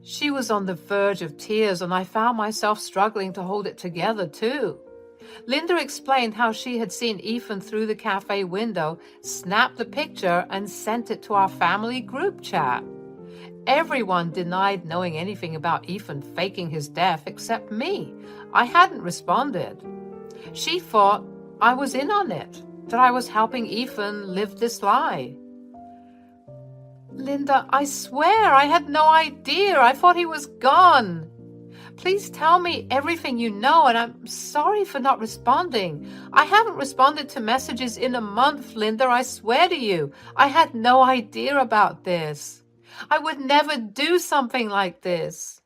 She was on the verge of tears, and I found myself struggling to hold it together too. Linda explained how she had seen Ethan through the cafe window, snapped the picture, and sent it to our family group chat. Everyone denied knowing anything about Ethan faking his death except me. I hadn't responded. She thought I was in on it, that I was helping Ethan live this lie. Linda, I swear I had no idea. I thought he was gone. Please tell me everything you know, and I'm sorry for not responding. I haven't responded to messages in a month, Linda, I swear to you. I had no idea about this. I would never do something like this.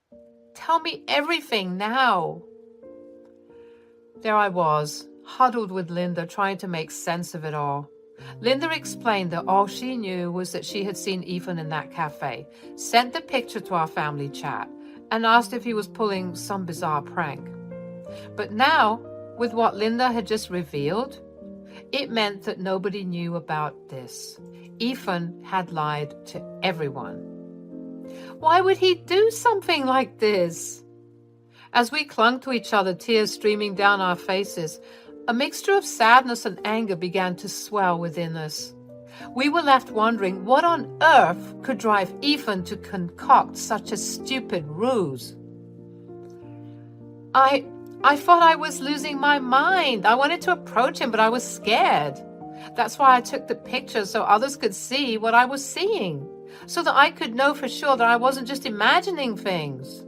Tell me everything now. There I was, huddled with Linda, trying to make sense of it all. Linda explained that all she knew was that she had seen Ethan in that cafe, sent the picture to our family chat, and asked if he was pulling some bizarre prank. But now, with what Linda had just revealed, it meant that nobody knew about this. Ethan had lied to everyone. Why would he do something like this? As we clung to each other, tears streaming down our faces, a mixture of sadness and anger began to swell within us. We were left wondering what on earth could drive Ethan to concoct such a stupid ruse. I thought I was losing my mind. I wanted to approach him, but I was scared. That's why I took the picture so others could see what I was seeing, so that I could know for sure that I wasn't just imagining things.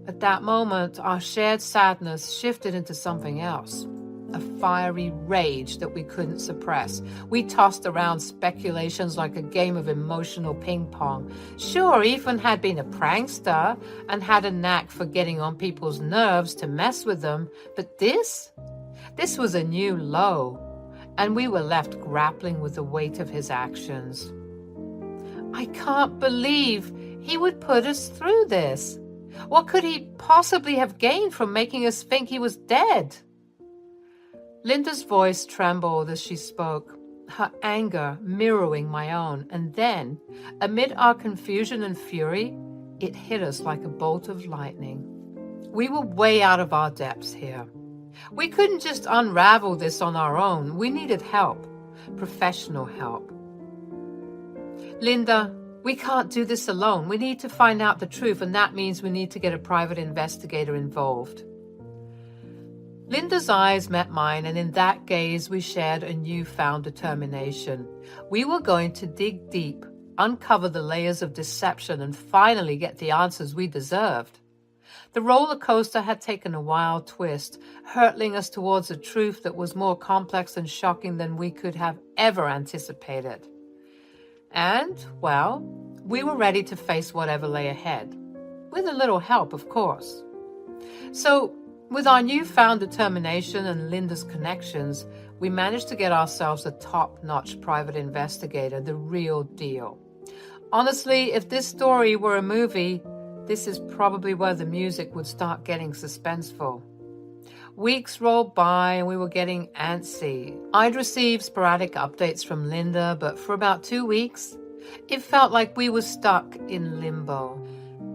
At that moment, our shared sadness shifted into something else. A fiery rage that we couldn't suppress. We tossed around speculations like a game of emotional ping pong. Sure, Ethan had been a prankster and had a knack for getting on people's nerves to mess with them, but this was a new low, and we were left grappling with the weight of his actions. I can't believe he would put us through this. What could he possibly have gained from making us think he was dead? Linda's voice trembled as she spoke, her anger mirroring my own, and then, amid our confusion and fury, it hit us like a bolt of lightning. We were way out of our depths here. We couldn't just unravel this on our own. We needed help, professional help. Linda, we can't do this alone. We need to find out the truth, and that means we need to get a private investigator involved. Linda's eyes met mine, and in that gaze we shared a newfound determination. We were going to dig deep, uncover the layers of deception, and finally get the answers we deserved. The roller coaster had taken a wild twist, hurtling us towards a truth that was more complex and shocking than we could have ever anticipated. And, well, we were ready to face whatever lay ahead, with a little help, of course. So, with our newfound determination and Linda's connections, we managed to get ourselves a top-notch private investigator, the real deal. Honestly, if this story were a movie, this is probably where the music would start getting suspenseful. Weeks rolled by and we were getting antsy. I'd received sporadic updates from Linda, but for about 2 weeks, it felt like we were stuck in limbo.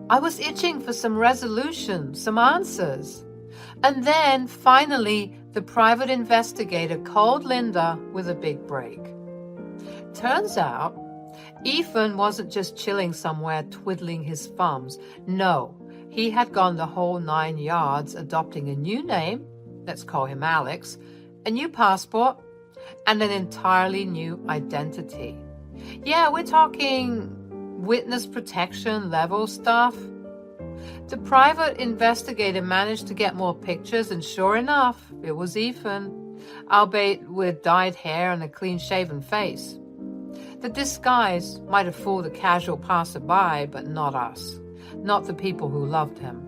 I was itching for some resolution, some answers. And then, finally, the private investigator called Linda with a big break. Turns out, Ethan wasn't just chilling somewhere twiddling his thumbs. No, he had gone the whole 9 yards, adopting a new name, let's call him Alex, a new passport, and an entirely new identity. Yeah, we're talking witness protection level stuff. The private investigator managed to get more pictures, and sure enough, it was Ethan, albeit with dyed hair and a clean-shaven face. The disguise might have fooled a casual passerby, but not us, not the people who loved him.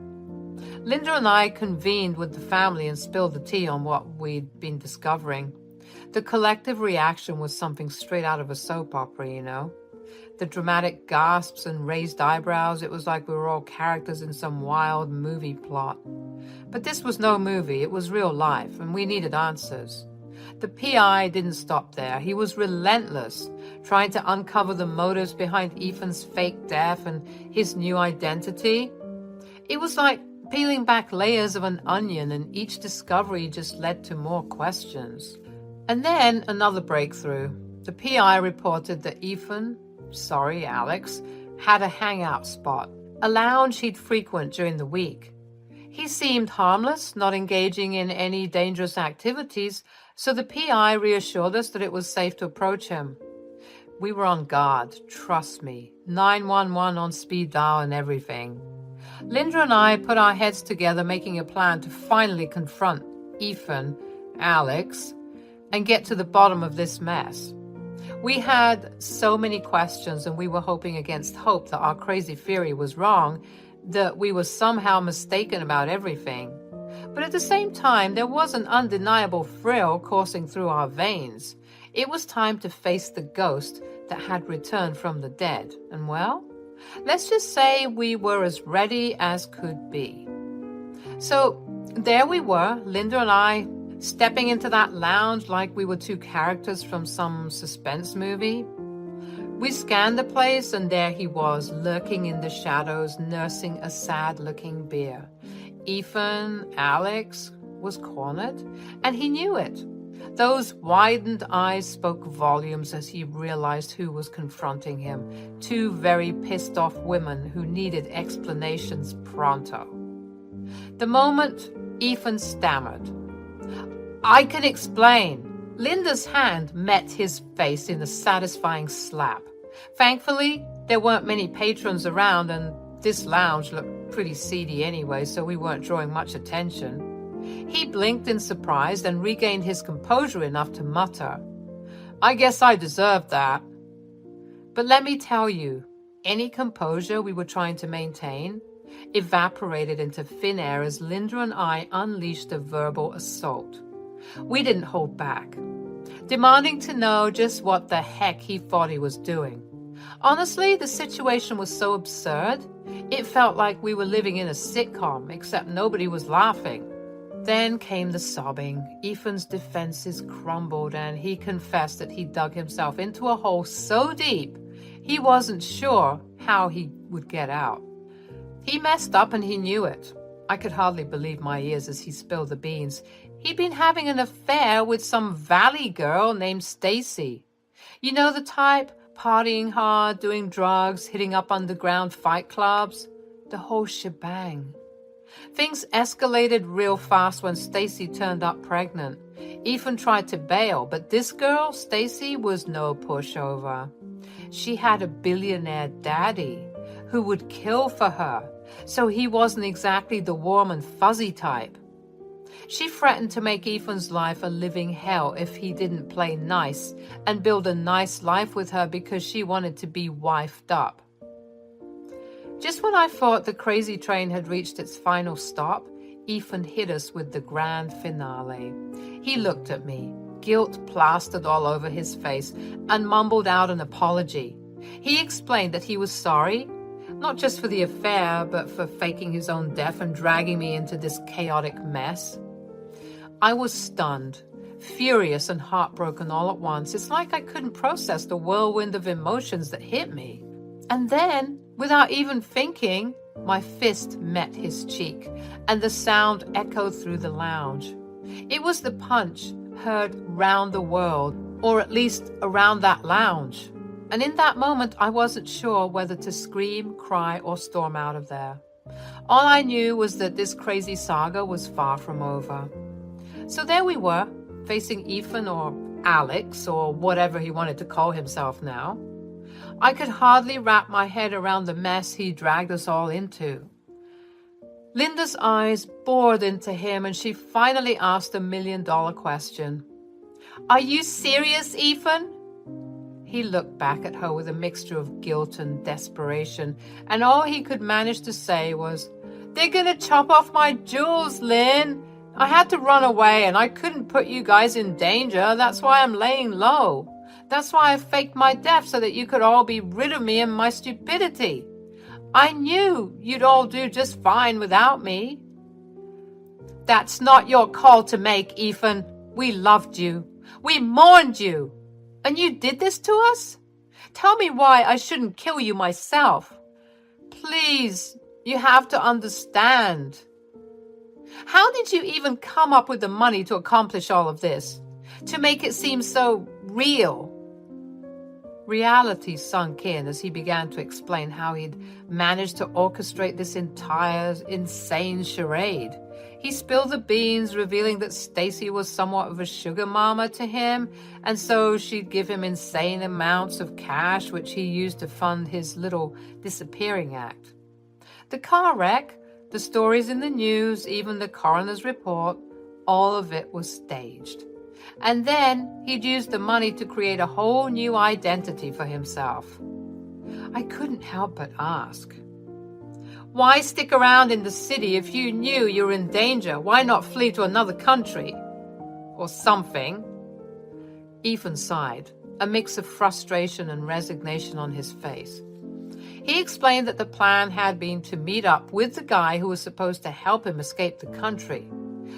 Linda and I convened with the family and spilled the tea on what we'd been discovering. The collective reaction was something straight out of a soap opera, you know. The dramatic gasps and raised eyebrows, it was like we were all characters in some wild movie plot. But this was no movie, it was real life, and we needed answers. The PI didn't stop there. He was relentless, trying to uncover the motives behind Ethan's fake death and his new identity. It was like peeling back layers of an onion, and each discovery just led to more questions. And then another breakthrough. The PI reported that Alex, had a hangout spot, a lounge he'd frequent during the week. He seemed harmless, not engaging in any dangerous activities, so the PI reassured us that it was safe to approach him. We were on guard, trust me. 911 on speed dial and everything. Linda and I put our heads together making a plan to finally confront Ethan, Alex, and get to the bottom of this mess. We had so many questions and we were hoping against hope that our crazy theory was wrong, that we were somehow mistaken about everything. But at the same time, there was an undeniable thrill coursing through our veins. It was time to face the ghost that had returned from the dead. And well, let's just say we were as ready as could be. So there we were, Linda and I, stepping into that lounge like we were two characters from some suspense movie. We scanned the place, and there he was, lurking in the shadows, nursing a sad-looking bear. Ethan, Alex, was cornered, and he knew it. Those widened eyes spoke volumes as he realized who was confronting him. Two very pissed-off women who needed explanations pronto. The moment, Ethan stammered, "I can explain." Linda's hand met his face in a satisfying slap. Thankfully, there weren't many patrons around, and this lounge looked pretty seedy anyway, so we weren't drawing much attention. He blinked in surprise and regained his composure enough to mutter, "I guess I deserved that." But let me tell you, any composure we were trying to maintain evaporated into thin air as Linda and I unleashed a verbal assault. We didn't hold back, demanding to know just what the heck he thought he was doing. Honestly, the situation was so absurd, it felt like we were living in a sitcom, except nobody was laughing. Then came the sobbing. Ethan's defenses crumbled, and he confessed that he dug himself into a hole so deep he wasn't sure how he would get out. He messed up and he knew it. I could hardly believe my ears as he spilled the beans. He'd been having an affair with some valley girl named Stacy. You know the type, partying hard, doing drugs, hitting up underground fight clubs. The whole shebang. Things escalated real fast when Stacy turned up pregnant. Ethan tried to bail, but this girl, Stacy, was no pushover. She had a billionaire daddy who would kill for her, so he wasn't exactly the warm and fuzzy type. She threatened to make Ethan's life a living hell if he didn't play nice and build a nice life with her because she wanted to be wifed up. Just when I thought the crazy train had reached its final stop, Ethan hit us with the grand finale. He looked at me, guilt plastered all over his face, and mumbled out an apology. He explained that he was sorry, not just for the affair, but for faking his own death and dragging me into this chaotic mess. I was stunned, furious and heartbroken all at once. It's like I couldn't process the whirlwind of emotions that hit me. And then, without even thinking, my fist met his cheek, and the sound echoed through the lounge. It was the punch heard round the world, or at least around that lounge. And in that moment, I wasn't sure whether to scream, cry, or storm out of there. All I knew was that this crazy saga was far from over. So there we were, facing Ethan or Alex, or whatever he wanted to call himself now. I could hardly wrap my head around the mess he dragged us all into. Linda's eyes bored into him, and she finally asked a million-dollar question. "Are you serious, Ethan?" He looked back at her with a mixture of guilt and desperation, and all he could manage to say was, "They're gonna chop off my jewels, Lynn. I had to run away, and I couldn't put you guys in danger. That's why I'm laying low. That's why I faked my death so that you could all be rid of me and my stupidity. I knew you'd all do just fine without me." "That's not your call to make, Ethan. We loved you. We mourned you. And you did this to us? Tell me why I shouldn't kill you myself. Please, you have to understand. How did you even come up with the money to accomplish all of this? To make it seem so real?" Reality sunk in as he began to explain how he'd managed to orchestrate this entire insane charade. He spilled the beans, revealing that Stacy was somewhat of a sugar mama to him, and so she'd give him insane amounts of cash, which he used to fund his little disappearing act. The car wreck, the stories in the news, even the coroner's report, all of it was staged. And then he'd used the money to create a whole new identity for himself. I couldn't help but ask, why stick around in the city if you knew you were in danger? Why not flee to another country? Or something. Ethan sighed, a mix of frustration and resignation on his face. He explained that the plan had been to meet up with the guy who was supposed to help him escape the country,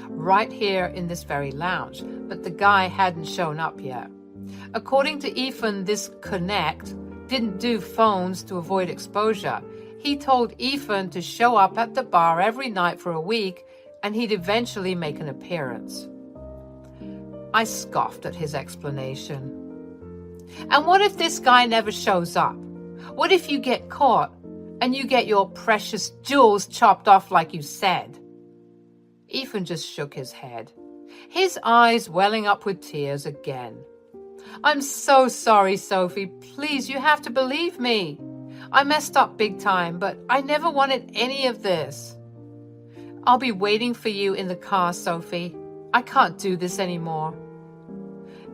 right here in this very lounge, but the guy hadn't shown up yet. According to Ethan, this connect didn't do phones to avoid exposure. He told Ethan to show up at the bar every night for a week, and he'd eventually make an appearance. I scoffed at his explanation. And what if this guy never shows up? What if you get caught and you get your precious jewels chopped off like you said? Ethan just shook his head, his eyes welling up with tears again. I'm so sorry, Sophie. Please, you have to believe me. I messed up big time, but I never wanted any of this. I'll be waiting for you in the car, Sophie. I can't do this anymore.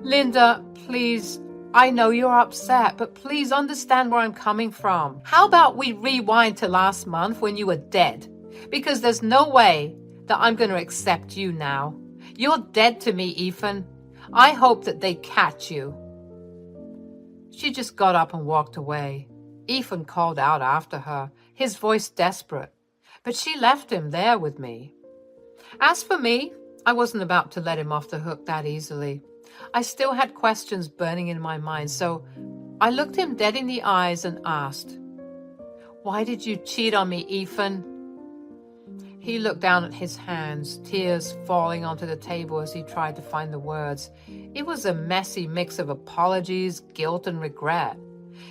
Linda, please, I know you're upset, but please understand where I'm coming from. How about we rewind to last month when you were dead? Because there's no way that I'm going to accept you now. You're dead to me, Ethan. I hope that they catch you. She just got up and walked away. Ethan called out after her, his voice desperate, but she left him there with me. As for me, I wasn't about to let him off the hook that easily. I still had questions burning in my mind, so I looked him dead in the eyes and asked, Why did you cheat on me, Ethan? He looked down at his hands, tears falling onto the table as he tried to find the words. It was a messy mix of apologies, guilt, and regret.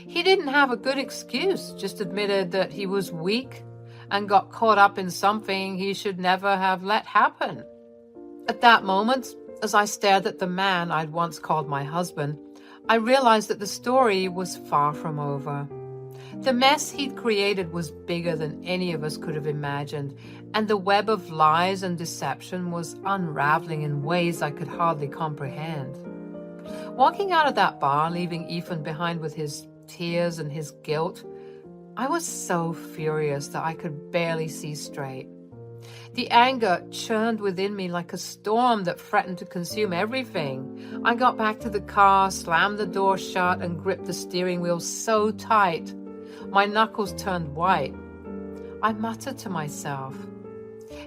He didn't have a good excuse, just admitted that he was weak and got caught up in something he should never have let happen. At that moment, as I stared at the man I'd once called my husband, I realized that the story was far from over. The mess he'd created was bigger than any of us could have imagined, and the web of lies and deception was unraveling in ways I could hardly comprehend. Walking out of that bar, leaving Ethan behind with his tears and his guilt, I was so furious that I could barely see straight. The anger churned within me like a storm that threatened to consume everything. I got back to the car, slammed the door shut, and gripped the steering wheel so tight. My knuckles turned white. I muttered to myself,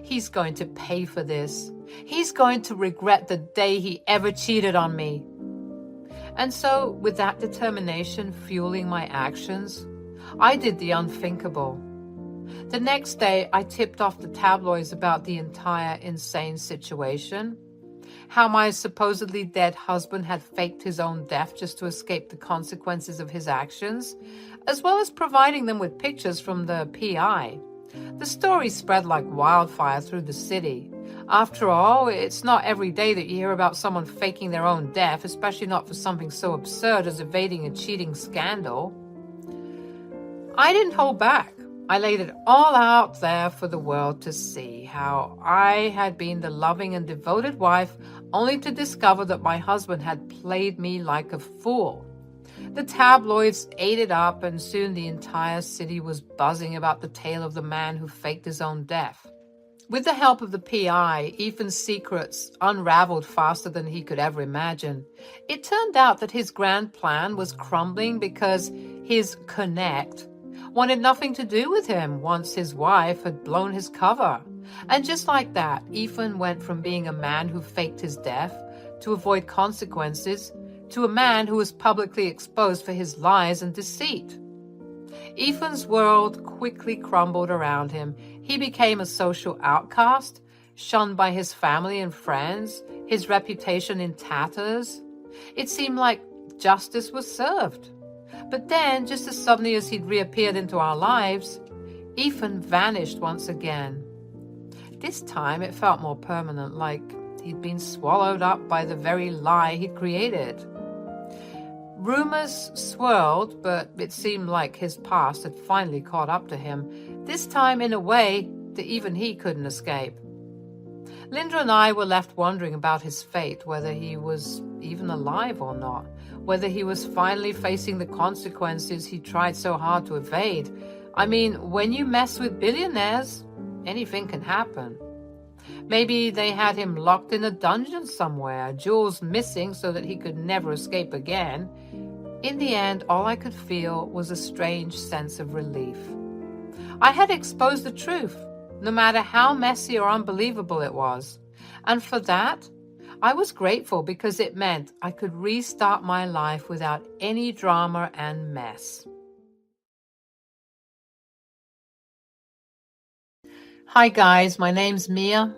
He's going to pay for this. He's going to regret the day he ever cheated on me. And so, with that determination fueling my actions, I did the unthinkable. The next day, I tipped off the tabloids about the entire insane situation, how my supposedly dead husband had faked his own death just to escape the consequences of his actions, as well as providing them with pictures from the PI. The story spread like wildfire through the city. After all, it's not every day that you hear about someone faking their own death, especially not for something so absurd as evading a cheating scandal. I didn't hold back. I laid it all out there for the world to see, how I had been the loving and devoted wife, only to discover that my husband had played me like a fool. The tabloids ate it up, and soon the entire city was buzzing about the tale of the man who faked his own death. With the help of the PI, Ethan's secrets unraveled faster than he could ever imagine. It turned out that his grand plan was crumbling because his connect wanted nothing to do with him once his wife had blown his cover. And just like that, Ethan went from being a man who faked his death to avoid consequences to a man who was publicly exposed for his lies and deceit. Ethan's world quickly crumbled around him. He became a social outcast, shunned by his family and friends, his reputation in tatters. It seemed like justice was served. But then, just as suddenly as he'd reappeared into our lives, Ethan vanished once again. This time it felt more permanent, like he'd been swallowed up by the very lie he'd created. Rumors swirled, but it seemed like his past had finally caught up to him, this time in a way that even he couldn't escape. Linda and I were left wondering about his fate, whether he was even alive or not, whether he was finally facing the consequences he tried so hard to evade. I mean, when you mess with billionaires, anything can happen. Maybe they had him locked in a dungeon somewhere, jewels missing so that he could never escape again. In the end, all I could feel was a strange sense of relief. I had exposed the truth, no matter how messy or unbelievable it was. And for that, I was grateful because it meant I could restart my life without any drama and mess. Hi guys, my name's Mia.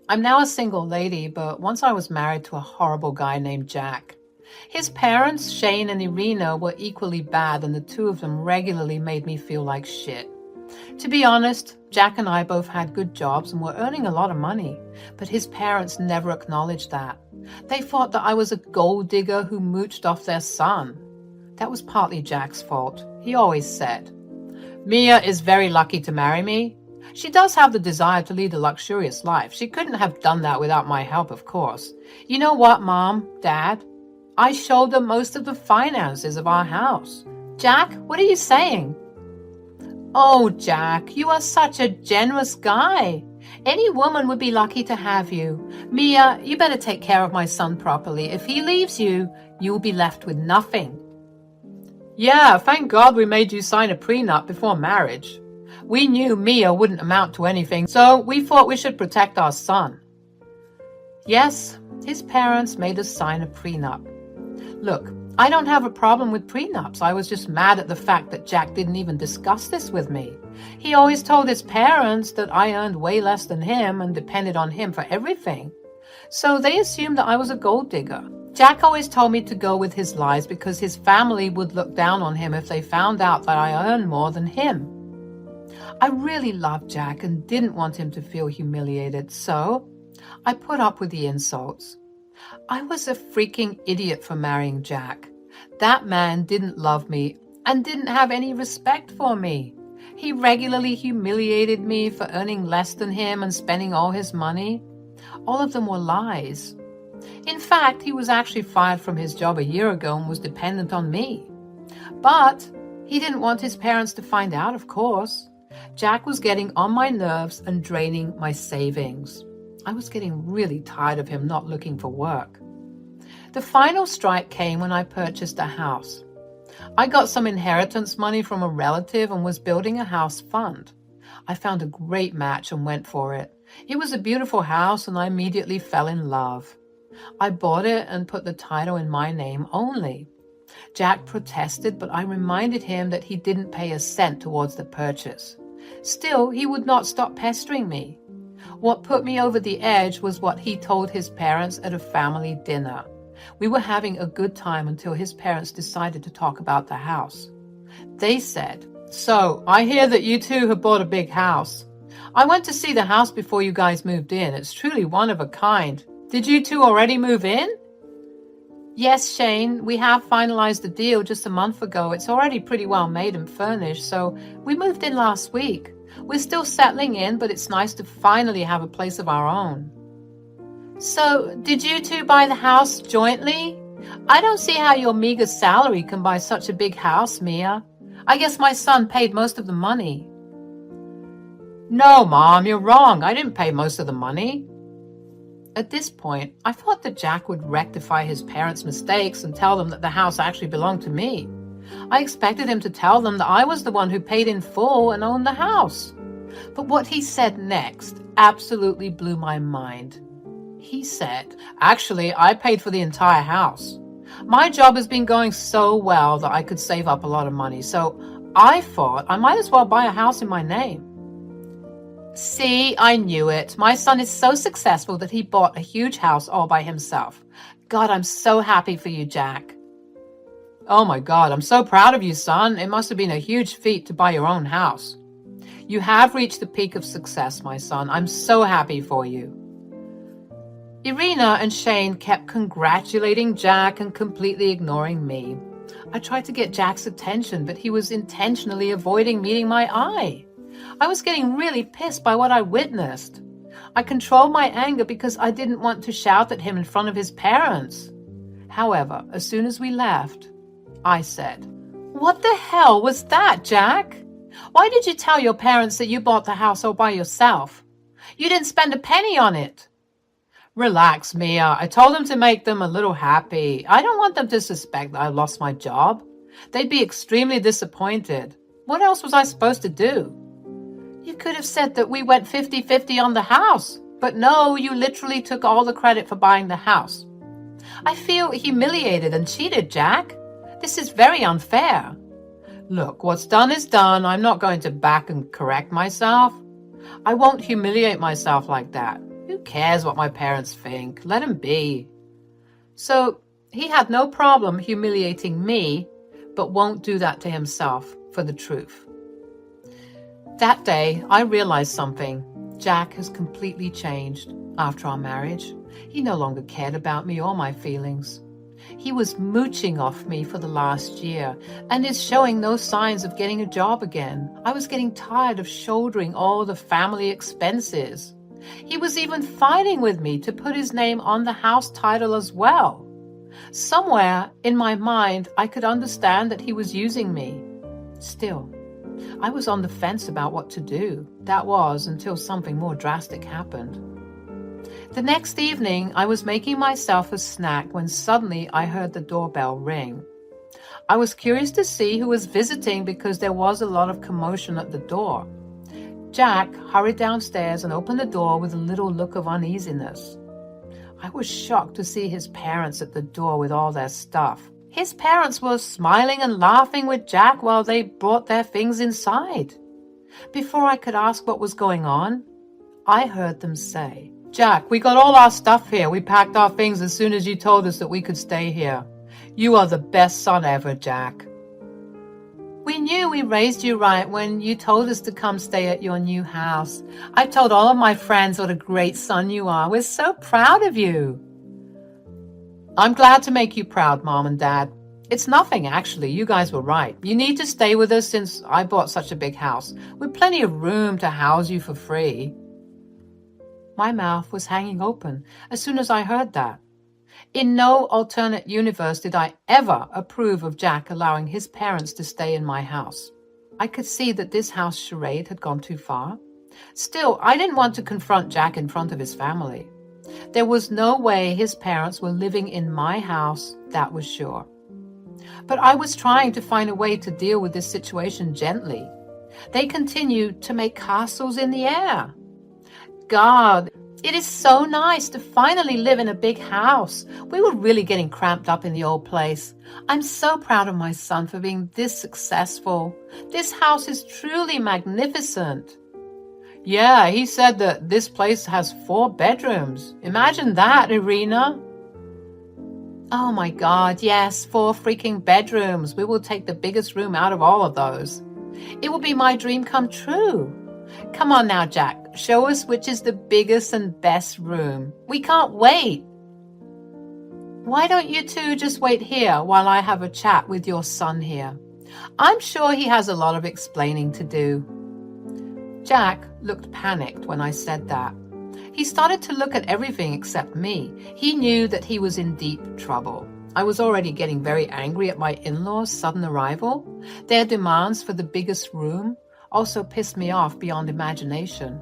I'm now a single lady, but once I was married to a horrible guy named Jack. His parents, Shane and Irina, were equally bad, and the two of them regularly made me feel like shit. To be honest, Jack and I both had good jobs and were earning a lot of money, but his parents never acknowledged that. They thought that I was a gold digger who mooched off their son. That was partly Jack's fault. He always said, "Mia is very lucky to marry me. She does have the desire to lead a luxurious life. She couldn't have done that without my help, of course. You know what, Mom, Dad? I shoulder most of the finances of our house." "Jack, what are you saying?" "Oh, Jack, you are such a generous guy. Any woman would be lucky to have you. Mia, you better take care of my son properly. If he leaves you, you'll be left with nothing." "Yeah, thank God we made you sign a prenup before marriage. We knew Mia wouldn't amount to anything, so we thought we should protect our son." Yes, his parents made us sign a prenup. Look, I don't have a problem with prenups. I was just mad at the fact that Jack didn't even discuss this with me. He always told his parents that I earned way less than him and depended on him for everything. So they assumed that I was a gold digger. Jack always told me to go with his lies because his family would look down on him if they found out that I earned more than him. I really loved Jack and didn't want him to feel humiliated, so I put up with the insults. I was a freaking idiot for marrying Jack. That man didn't love me and didn't have any respect for me. He regularly humiliated me for earning less than him and spending all his money. All of them were lies. In fact, he was actually fired from his job a year ago and was dependent on me. But he didn't want his parents to find out, of course. Jack was getting on my nerves and draining my savings. I was getting really tired of him not looking for work. The final strike came when I purchased a house. I got some inheritance money from a relative and was building a house fund. I found a great match and went for it. It was a beautiful house and I immediately fell in love. I bought it and put the title in my name only. Jack protested, but I reminded him that he didn't pay a cent towards the purchase. Still, he would not stop pestering me. What put me over the edge was what he told his parents at a family dinner. We were having a good time until his parents decided to talk about the house. They said, "So, I hear that you two have bought a big house. I went to see the house before you guys moved in. It's truly one of a kind. Did you two already move in?" "Yes, Shane, we have finalized the deal just a month ago. It's already pretty well made and furnished, so we moved in last week. We're still settling in, but it's nice to finally have a place of our own." "So, did you two buy the house jointly? I don't see how your meager salary can buy such a big house, Mia. I guess my son paid most of the money." "No, Mom, you're wrong. I didn't pay most of the money." At this point, I thought that Jack would rectify his parents' mistakes and tell them that the house actually belonged to me. I expected him to tell them that I was the one who paid in full and owned the house. But what he said next absolutely blew my mind. He said, "Actually, I paid for the entire house. My job has been going so well that I could save up a lot of money, so I thought I might as well buy a house in my name." See, I knew it. My son is so successful that he bought a huge house all by himself. God, I'm so happy for you, Jack. "Oh my God, I'm so proud of you, son. It must have been a huge feat to buy your own house." You have reached the peak of success, my son. I'm so happy for you. Irina and Shane kept congratulating Jack and completely ignoring me. I tried to get Jack's attention, but he was intentionally avoiding meeting my eye. I was getting really pissed by what I witnessed. I controlled my anger because I didn't want to shout at him in front of his parents. However, as soon as we left, I said, "What the hell was that, Jack? Why did you tell your parents that you bought the house all by yourself? You didn't spend a penny on it." "Relax, Mia. I told them to make them a little happy. I don't want them to suspect that I lost my job. They'd be extremely disappointed. What else was I supposed to do?" "You could have said that we went 50-50 on the house. But no, you literally took all the credit for buying the house. I feel humiliated and cheated, Jack. This is very unfair." "Look, what's done is done. I'm not going to back and correct myself. I won't humiliate myself like that. Who cares what my parents think? Let them be." So he had no problem humiliating me, but won't do that to himself for the truth. That day, I realized something. Jack has completely changed after our marriage. He no longer cared about me or my feelings. He was mooching off me for the last year and is showing no signs of getting a job again. I was getting tired of shouldering all the family expenses. He was even fighting with me to put his name on the house title as well. Somewhere in my mind, I could understand that he was using me. Still, I was on the fence about what to do. That was until something more drastic happened. The next evening, I was making myself a snack when suddenly I heard the doorbell ring. I was curious to see who was visiting because there was a lot of commotion at the door. Jack hurried downstairs and opened the door with a little look of uneasiness. I was shocked to see his parents at the door with all their stuff. His parents were smiling and laughing with Jack while they brought their things inside. Before I could ask what was going on, I heard them say, "Jack, we got all our stuff here. We packed our things as soon as you told us that we could stay here. You are the best son ever, Jack." "We knew we raised you right when you told us to come stay at your new house. I've told all of my friends what a great son you are. We're so proud of you." "I'm glad to make you proud, Mom and Dad. It's nothing, actually. You guys were right. You need to stay with us since I bought such a big house, with plenty of room to house you for free." My mouth was hanging open as soon as I heard that. In no alternate universe did I ever approve of Jack allowing his parents to stay in my house. I could see that this house charade had gone too far. Still, I didn't want to confront Jack in front of his family. There was no way his parents were living in my house, that was sure. But I was trying to find a way to deal with this situation gently. They continued to make castles in the air. God, it is so nice to finally live in a big house. We were really getting cramped up in the old place. I'm so proud of my son for being this successful. This house is truly magnificent. Yeah, he said that this place has 4 bedrooms. Imagine that, Irina. Oh my God, yes, 4 freaking bedrooms. We will take the biggest room out of all of those. It will be my dream come true. Come on now, Jack. Show us which is the biggest and best room. We can't wait. Why don't you two just wait here while I have a chat with your son here? I'm sure he has a lot of explaining to do. Jack looked panicked when I said that. He started to look at everything except me. He knew that he was in deep trouble. I was already getting very angry at my in-laws' sudden arrival. Their demands for the biggest room also pissed me off beyond imagination.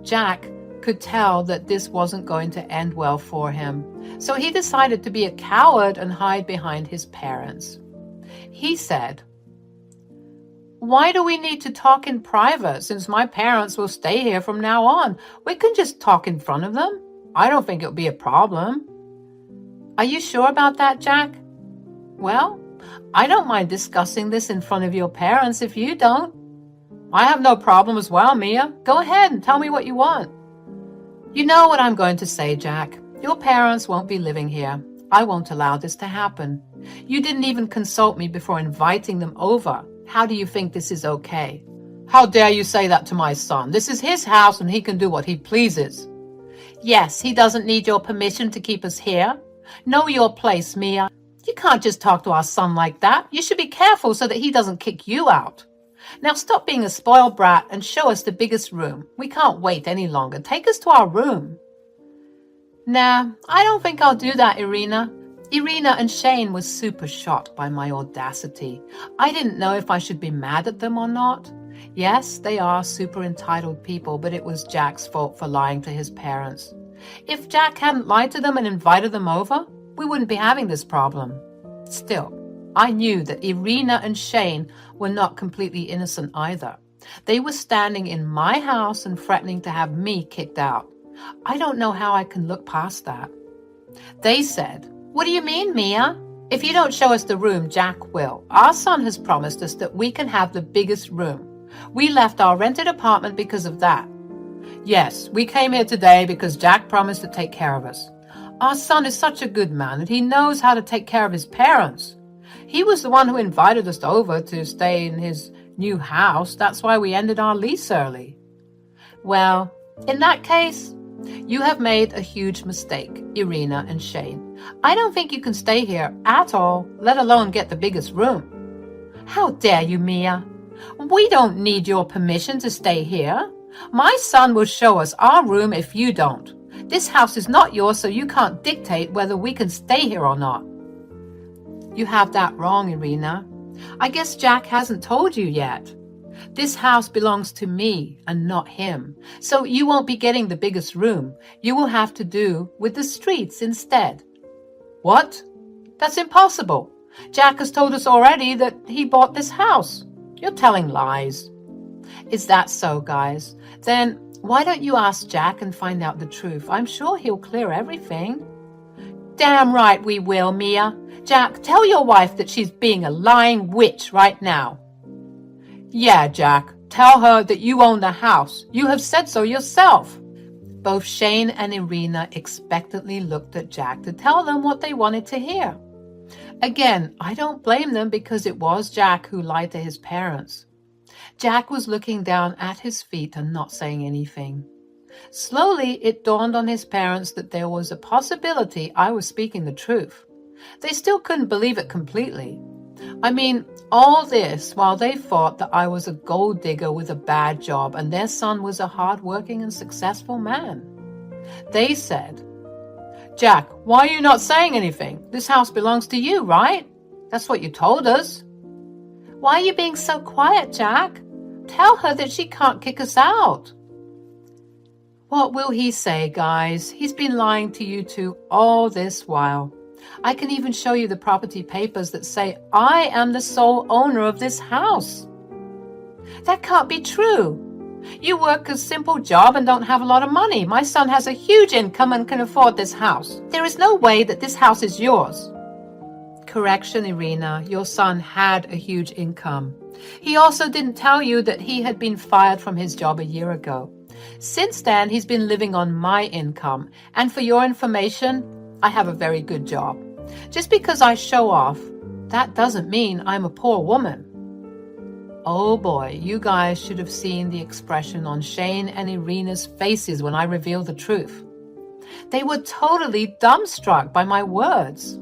Jack could tell that this wasn't going to end well for him, so he decided to be a coward and hide behind his parents. He said, "Why do we need to talk in private since my parents will stay here from now on? We can just talk in front of them. I don't think it'll be a problem." Are you sure about that, Jack? Well, I don't mind discussing this in front of your parents if you don't. I have no problem as well, Mia. Go ahead and tell me what you want. You know what I'm going to say, Jack. Your parents won't be living here. I won't allow this to happen. You didn't even consult me before inviting them over. How do you think this is okay? How dare you say that to my son? This is his house and he can do what he pleases. Yes, he doesn't need your permission to keep us here. Know your place, Mia. You can't just talk to our son like that. You should be careful so that he doesn't kick you out. Now stop being a spoiled brat and show us the biggest room. We can't wait any longer. Take us to our room. Nah, I don't think I'll do that, Irina. Irina and Shane were super shocked by my audacity. I didn't know if I should be mad at them or not. Yes, they are super entitled people, but it was Jack's fault for lying to his parents. If Jack hadn't lied to them and invited them over, we wouldn't be having this problem. Still, I knew that Irina and Shane were not completely innocent either. They were standing in my house and threatening to have me kicked out. I don't know how I can look past that. They said, "What do you mean, Mia? If you don't show us the room, Jack will. Our son has promised us that we can have the biggest room. We left our rented apartment because of that. Yes, we came here today because Jack promised to take care of us. Our son is such a good man that he knows how to take care of his parents. He was the one who invited us over to stay in his new house. That's why we ended our lease early." Well, in that case, you have made a huge mistake, Irina and Shane. I don't think you can stay here at all, let alone get the biggest room. How dare you, Mia? We don't need your permission to stay here. My son will show us our room if you don't. This house is not yours, so you can't dictate whether we can stay here or not. You have that wrong, Irina. I guess Jack hasn't told you yet. This house belongs to me and not him, so you won't be getting the biggest room. You will have to do with the streets instead. What? That's impossible. Jack has told us already that he bought this house. You're telling lies. Is that so, guys? Then why don't you ask Jack and find out the truth? I'm sure he'll clear everything. Damn right we will, Mia. Jack, tell your wife that she's being a lying witch right now. Yeah, Jack, tell her that you own the house. You have said so yourself. Both Shane and Irina expectantly looked at Jack to tell them what they wanted to hear. Again, I don't blame them because it was Jack who lied to his parents. Jack was looking down at his feet and not saying anything. Slowly, it dawned on his parents that there was a possibility I was speaking the truth. They still couldn't believe it completely. I mean, all this while they thought that I was a gold digger with a bad job and their son was a hard-working and successful man. They said, "Jack, why are you not saying anything? This house belongs to you, right? That's what you told us." "Why are you being so quiet, Jack? Tell her that she can't kick us out." What will he say, guys? He's been lying to you two all this while. I can even show you the property papers that say I am the sole owner of this house. That can't be true. You work a simple job and don't have a lot of money. My son has a huge income and can afford this house. There is no way that this house is yours. Correction, Irina. Your son had a huge income. He also didn't tell you that he had been fired from his job a year ago. Since then, he's been living on my income. And for your information, I have a very good job. Just because I show off, that doesn't mean I'm a poor woman. Oh boy, you guys should have seen the expression on Shane and Irina's faces when I revealed the truth. They were totally dumbstruck by my words.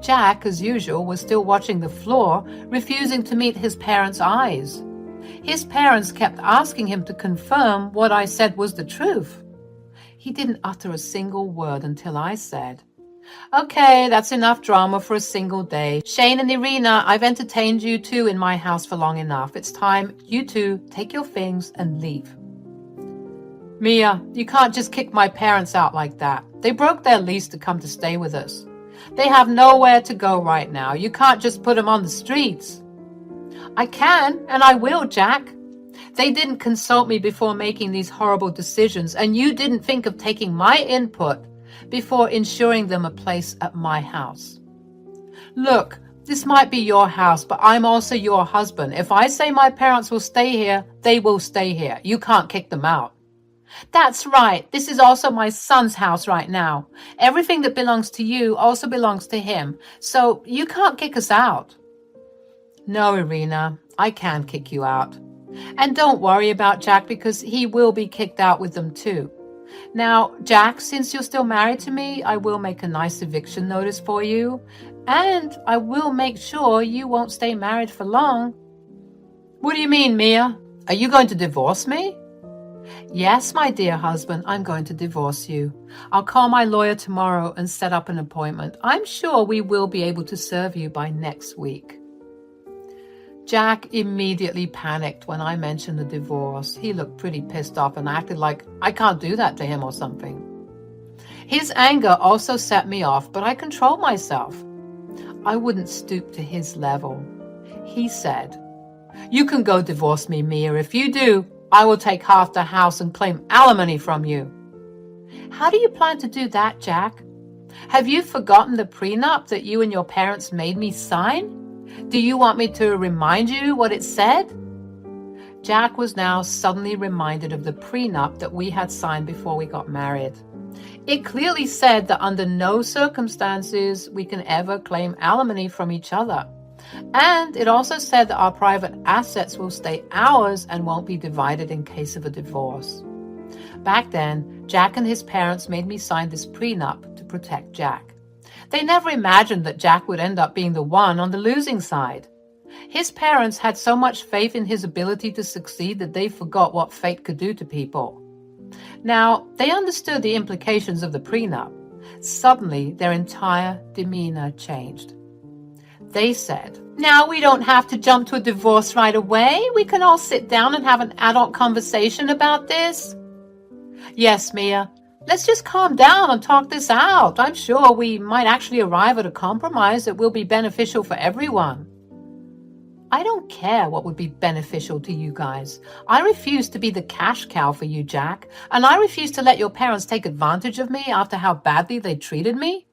Jack, as usual, was still watching the floor, refusing to meet his parents' eyes. His parents kept asking him to confirm what I said was the truth. He didn't utter a single word until I said, "Okay, that's enough drama for a single day. Shane and Irina, I've entertained you two in my house for long enough. It's time you two take your things and leave." "Mia, you can't just kick my parents out like that. They broke their lease to come to stay with us. They have nowhere to go right now. You can't just put them on the streets." "I can, and I will, Jack. They didn't consult me before making these horrible decisions, and you didn't think of taking my input before ensuring them a place at my house. Look, this might be your house, but I'm also your husband. If I say my parents will stay here, they will stay here. You can't kick them out." "That's right. This is also my son's house right now. Everything that belongs to you also belongs to him, so you can't kick us out." "No, Irina, I can kick you out. And don't worry about Jack because he will be kicked out with them too. Now, Jack, since you're still married to me, I will make a nice eviction notice for you. And I will make sure you won't stay married for long. What do you mean, Mia? Are you going to divorce me? Yes, my dear husband, I'm going to divorce you. I'll call my lawyer tomorrow and set up an appointment. I'm sure we will be able to serve you by next week. Jack immediately panicked when I mentioned the divorce. He looked pretty pissed off and acted like I can't do that to him or something. His anger also set me off, but I controlled myself. I wouldn't stoop to his level. He said, "You can go divorce me, Mia. If you do, I will take half the house and claim alimony from you." How do you plan to do that, Jack? Have you forgotten the prenup that you and your parents made me sign? Do you want me to remind you what it said? Jack was now suddenly reminded of the prenup that we had signed before we got married. It clearly said that under no circumstances we can ever claim alimony from each other. And it also said that our private assets will stay ours and won't be divided in case of a divorce. Back then, Jack and his parents made me sign this prenup to protect Jack. They never imagined that Jack would end up being the one on the losing side. His parents had so much faith in his ability to succeed that they forgot what fate could do to people. Now, they understood the implications of the prenup. Suddenly, their entire demeanor changed. They said, "Now we don't have to jump to a divorce right away. We can all sit down and have an adult conversation about this." "Yes, Mia. Let's just calm down and talk this out. I'm sure we might actually arrive at a compromise that will be beneficial for everyone." I don't care what would be beneficial to you guys. I refuse to be the cash cow for you, Jack, and I refuse to let your parents take advantage of me after how badly they treated me.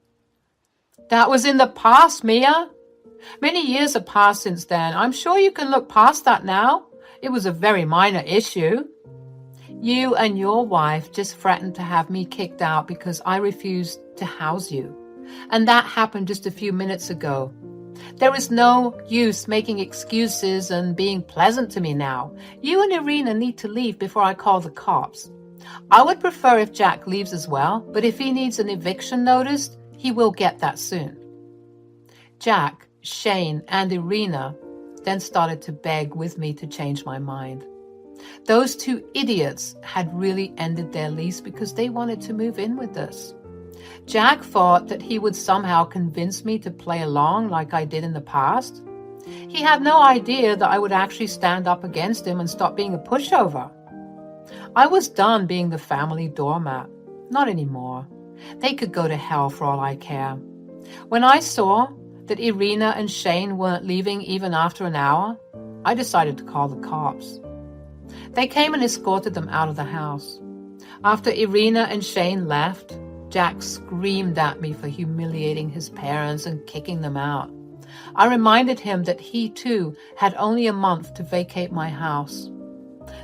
That was in the past, Mia. Many years have passed since then. I'm sure you can look past that now. It was a very minor issue. You and your wife just threatened to have me kicked out because I refused to house you. And that happened just a few minutes ago. There is no use making excuses and being pleasant to me now. You and Irina need to leave before I call the cops. I would prefer if Jack leaves as well, but if he needs an eviction notice, he will get that soon. Jack, Shane, and Irina then started to beg with me to change my mind. Those two idiots had really ended their lease because they wanted to move in with us. Jack thought that he would somehow convince me to play along like I did in the past. He had no idea that I would actually stand up against him and stop being a pushover. I was done being the family doormat. Not anymore. They could go to hell for all I care. When I saw that Irina and Shane weren't leaving even after an hour, I decided to call the cops. They came and escorted them out of the house. After Irina and Shane left, Jack screamed at me for humiliating his parents and kicking them out. I reminded him that he too had only a month to vacate my house.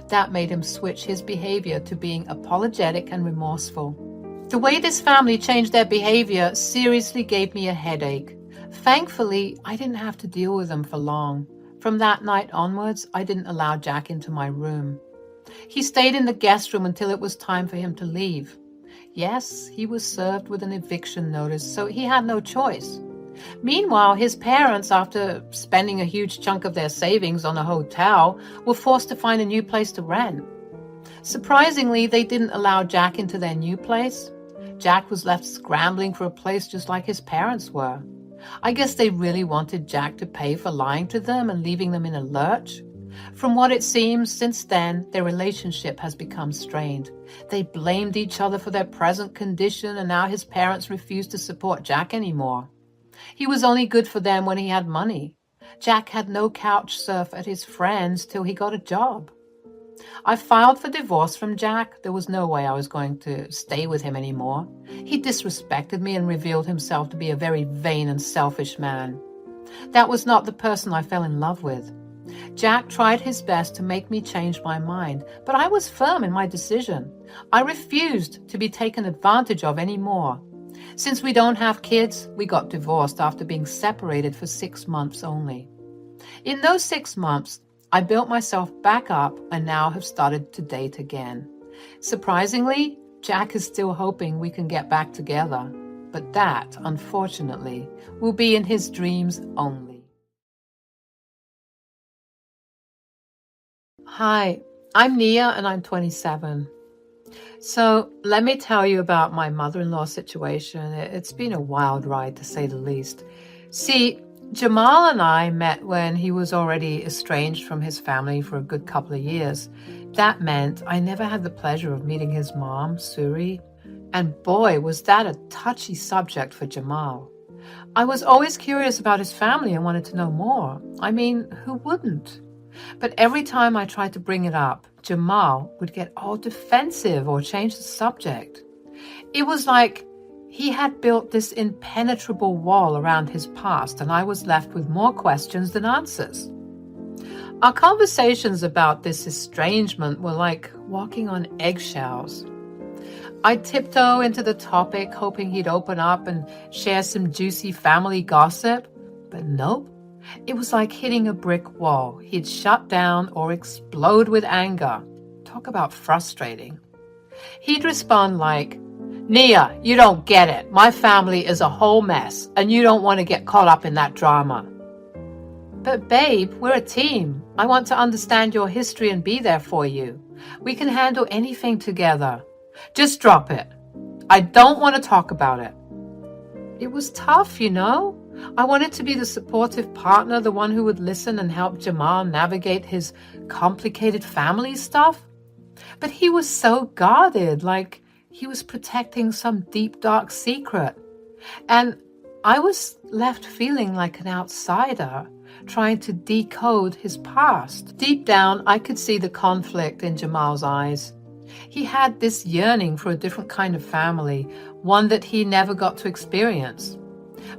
That made him switch his behavior to being apologetic and remorseful. The way this family changed their behavior seriously gave me a headache. Thankfully, I didn't have to deal with them for long. From that night onwards, I didn't allow Jack into my room. He stayed in the guest room until it was time for him to leave. Yes, he was served with an eviction notice, so he had no choice. Meanwhile, his parents, after spending a huge chunk of their savings on a hotel, were forced to find a new place to rent. Surprisingly, they didn't allow Jack into their new place. Jack was left scrambling for a place just like his parents were. I guess they really wanted Jack to pay for lying to them and leaving them in a lurch. From what it seems, since then, their relationship has become strained. They blamed each other for their present condition, and now his parents refuse to support Jack anymore. He was only good for them when he had money. Jack had no couch surf at his friends till he got a job. I filed for divorce from Jack. There was no way I was going to stay with him anymore. He disrespected me and revealed himself to be a very vain and selfish man. That was not the person I fell in love with. Jack tried his best to make me change my mind, but I was firm in my decision. I refused to be taken advantage of anymore. Since we don't have kids, we got divorced after being separated for 6 months only. In those 6 months, I built myself back up and now have started to date again. Surprisingly, Jack is still hoping we can get back together, but that, unfortunately, will be in his dreams only. Hi, I'm Nia and I'm 27. So let me tell you about my mother-in-law situation. It's been a wild ride, to say the least. See, Jamal and I met when he was already estranged from his family for a good couple of years. That meant I never had the pleasure of meeting his mom, Suri. And boy, was that a touchy subject for Jamal. I was always curious about his family and wanted to know more. I mean, who wouldn't? But every time I tried to bring it up, Jamal would get all defensive or change the subject. It was like he had built this impenetrable wall around his past, and I was left with more questions than answers. Our conversations about this estrangement were like walking on eggshells. I'd tiptoe into the topic, hoping he'd open up and share some juicy family gossip, but nope. It was like hitting a brick wall. He'd shut down or explode with anger. Talk about frustrating. He'd respond like, Nia, you don't get it. My family is a whole mess, and you don't want to get caught up in that drama. But babe, we're a team. I want to understand your history and be there for you. We can handle anything together. Just drop it. I don't want to talk about it. It was tough, you know? I wanted to be the supportive partner, the one who would listen and help Jamal navigate his complicated family stuff. But he was so guarded, like he was protecting some deep, dark secret. And I was left feeling like an outsider, trying to decode his past. Deep down, I could see the conflict in Jamal's eyes. He had this yearning for a different kind of family, one that he never got to experience.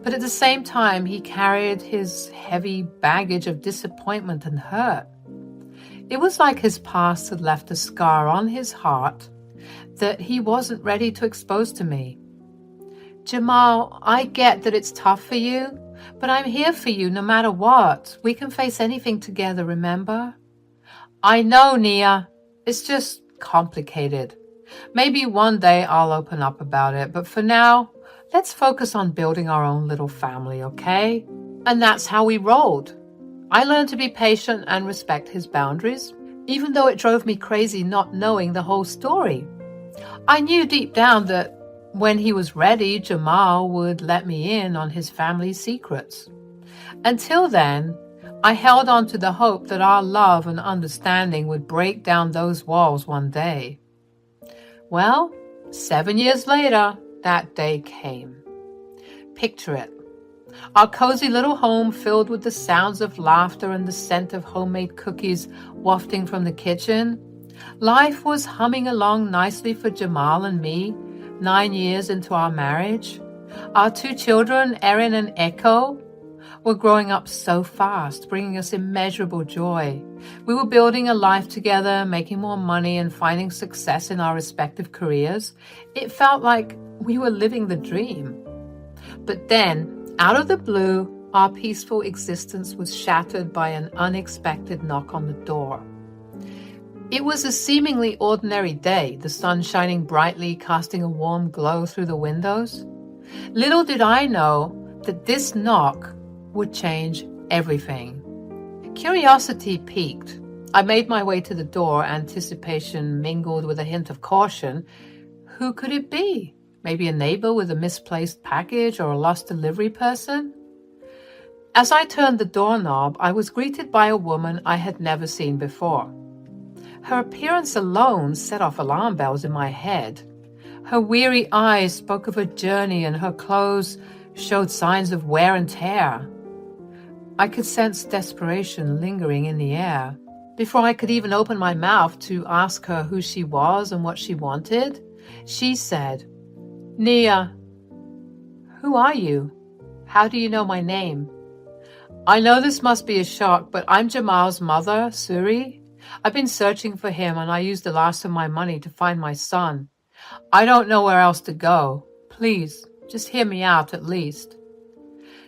But at the same time, he carried his heavy baggage of disappointment and hurt. It was like his past had left a scar on his heart that he wasn't ready to expose to me. Jamal, I get that it's tough for you, but I'm here for you no matter what. We can face anything together, remember? I know, Nia. It's just complicated. Maybe one day I'll open up about it, but for now, let's focus on building our own little family, okay? And that's how we rolled. I learned to be patient and respect his boundaries, even though it drove me crazy not knowing the whole story. I knew deep down that when he was ready, Jamal would let me in on his family's secrets. Until then, I held on to the hope that our love and understanding would break down those walls one day. Well, 7 years later, that day came. Picture it. Our cozy little home filled with the sounds of laughter and the scent of homemade cookies wafting from the kitchen. Life was humming along nicely for Jamal and me, 9 years into our marriage. Our 2 children, Erin and Echo, were growing up so fast, bringing us immeasurable joy. We were building a life together, making more money and finding success in our respective careers. It felt like we were living the dream. But then, out of the blue, our peaceful existence was shattered by an unexpected knock on the door. It was a seemingly ordinary day, the sun shining brightly, casting a warm glow through the windows. Little did I know that this knock would change everything. Curiosity piqued. I made my way to the door, anticipation mingled with a hint of caution. Who could it be? Maybe a neighbor with a misplaced package or a lost delivery person? As I turned the doorknob, I was greeted by a woman I had never seen before. Her appearance alone set off alarm bells in my head. Her weary eyes spoke of a journey, and her clothes showed signs of wear and tear. I could sense desperation lingering in the air. Before I could even open my mouth to ask her who she was and what she wanted, she said, Nia, who are you? How do you know my name? I know this must be a shock, but I'm Jamal's mother, Suri. I've been searching for him, and I used the last of my money to find my son. I don't know where else to go. Please, just hear me out at least.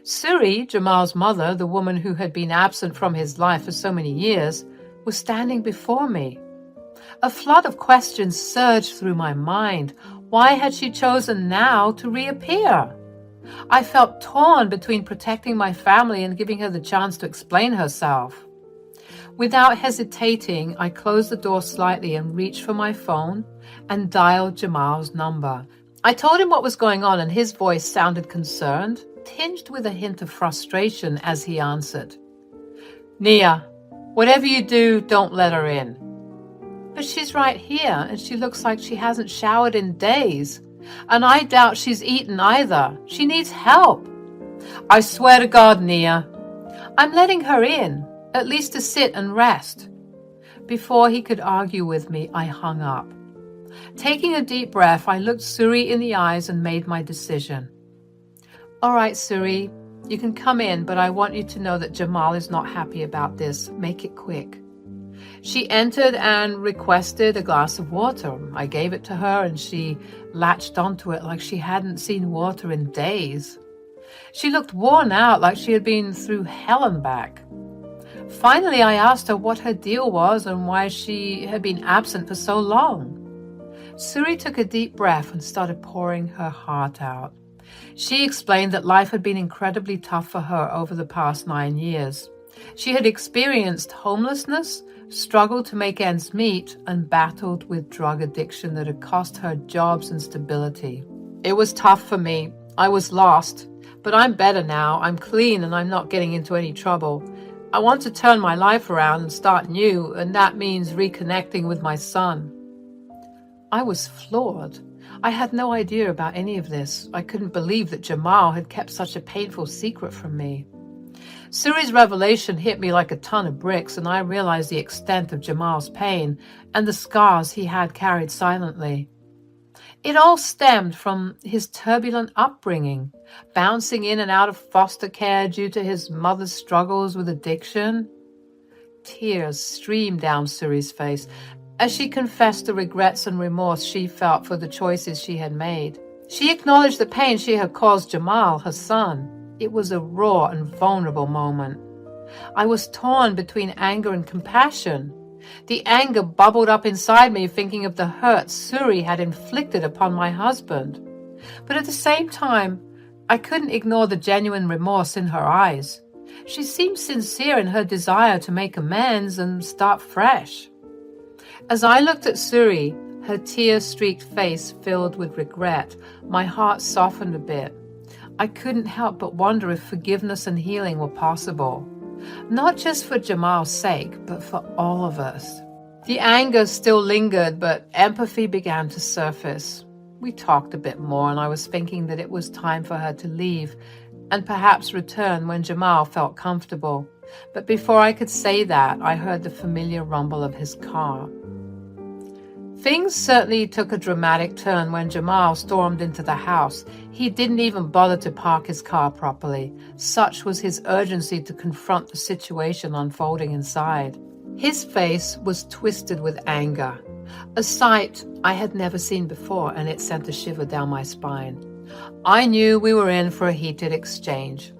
Suri, Jamal's mother, the woman who had been absent from his life for so many years, was standing before me. A flood of questions surged through my mind. Why had she chosen now to reappear? I felt torn between protecting my family and giving her the chance to explain herself. Without hesitating, I closed the door slightly and reached for my phone and dialed Jamal's number. I told him what was going on, and his voice sounded concerned, tinged with a hint of frustration as he answered. "Nia, whatever you do, don't let her in." "But she's right here, and she looks like she hasn't showered in days. And I doubt she's eaten either. She needs help." "I swear to God, Nia." "I'm letting her in, at least to sit and rest." Before he could argue with me, I hung up. Taking a deep breath, I looked Suri in the eyes and made my decision. "All right, Suri, you can come in, but I want you to know that Jamal is not happy about this. Make it quick." She entered and requested a glass of water. I gave it to her, and she latched onto it like she hadn't seen water in days. She looked worn out, like she had been through hell and back. Finally, I asked her what her deal was and why she had been absent for so long. Suri took a deep breath and started pouring her heart out. She explained that life had been incredibly tough for her over the past 9 years. She had experienced homelessness, struggled to make ends meet, and battled with drug addiction that had cost her jobs and stability. "It was tough for me. I was lost. But I'm better now. I'm clean and I'm not getting into any trouble. I want to turn my life around and start new, and that means reconnecting with my son." I was floored. I had no idea about any of this. I couldn't believe that Jamal had kept such a painful secret from me. Suri's revelation hit me like a ton of bricks, and I realized the extent of Jamal's pain and the scars he had carried silently. It all stemmed from his turbulent upbringing, bouncing in and out of foster care due to his mother's struggles with addiction. Tears streamed down Suri's face as she confessed the regrets and remorse she felt for the choices she had made. She acknowledged the pain she had caused Jamal, her son. It was a raw and vulnerable moment. I was torn between anger and compassion. The anger bubbled up inside me, thinking of the hurt Suri had inflicted upon my husband. But at the same time, I couldn't ignore the genuine remorse in her eyes. She seemed sincere in her desire to make amends and start fresh. As I looked at Suri, her tear-streaked face filled with regret, my heart softened a bit. I couldn't help but wonder if forgiveness and healing were possible. Not just for Jamal's sake, but for all of us. The anger still lingered, but empathy began to surface. We talked a bit more, and I was thinking that it was time for her to leave and perhaps return when Jamal felt comfortable. But before I could say that, I heard the familiar rumble of his car. Things certainly took a dramatic turn when Jamal stormed into the house. He didn't even bother to park his car properly. Such was his urgency to confront the situation unfolding inside. His face was twisted with anger, a sight I had never seen before, and it sent a shiver down my spine. I knew we were in for a heated exchange.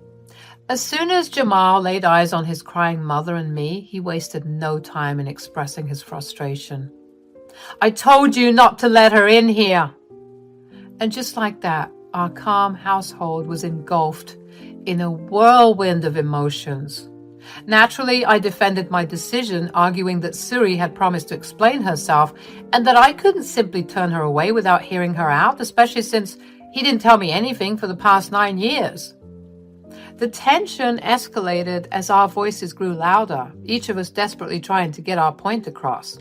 As soon as Jamal laid eyes on his crying mother and me, he wasted no time in expressing his frustration. "I told you not to let her in here." And just like that, our calm household was engulfed in a whirlwind of emotions. Naturally, I defended my decision, arguing that Suri had promised to explain herself and that I couldn't simply turn her away without hearing her out, especially since he didn't tell me anything for the past 9 years. The tension escalated as our voices grew louder, each of us desperately trying to get our point across.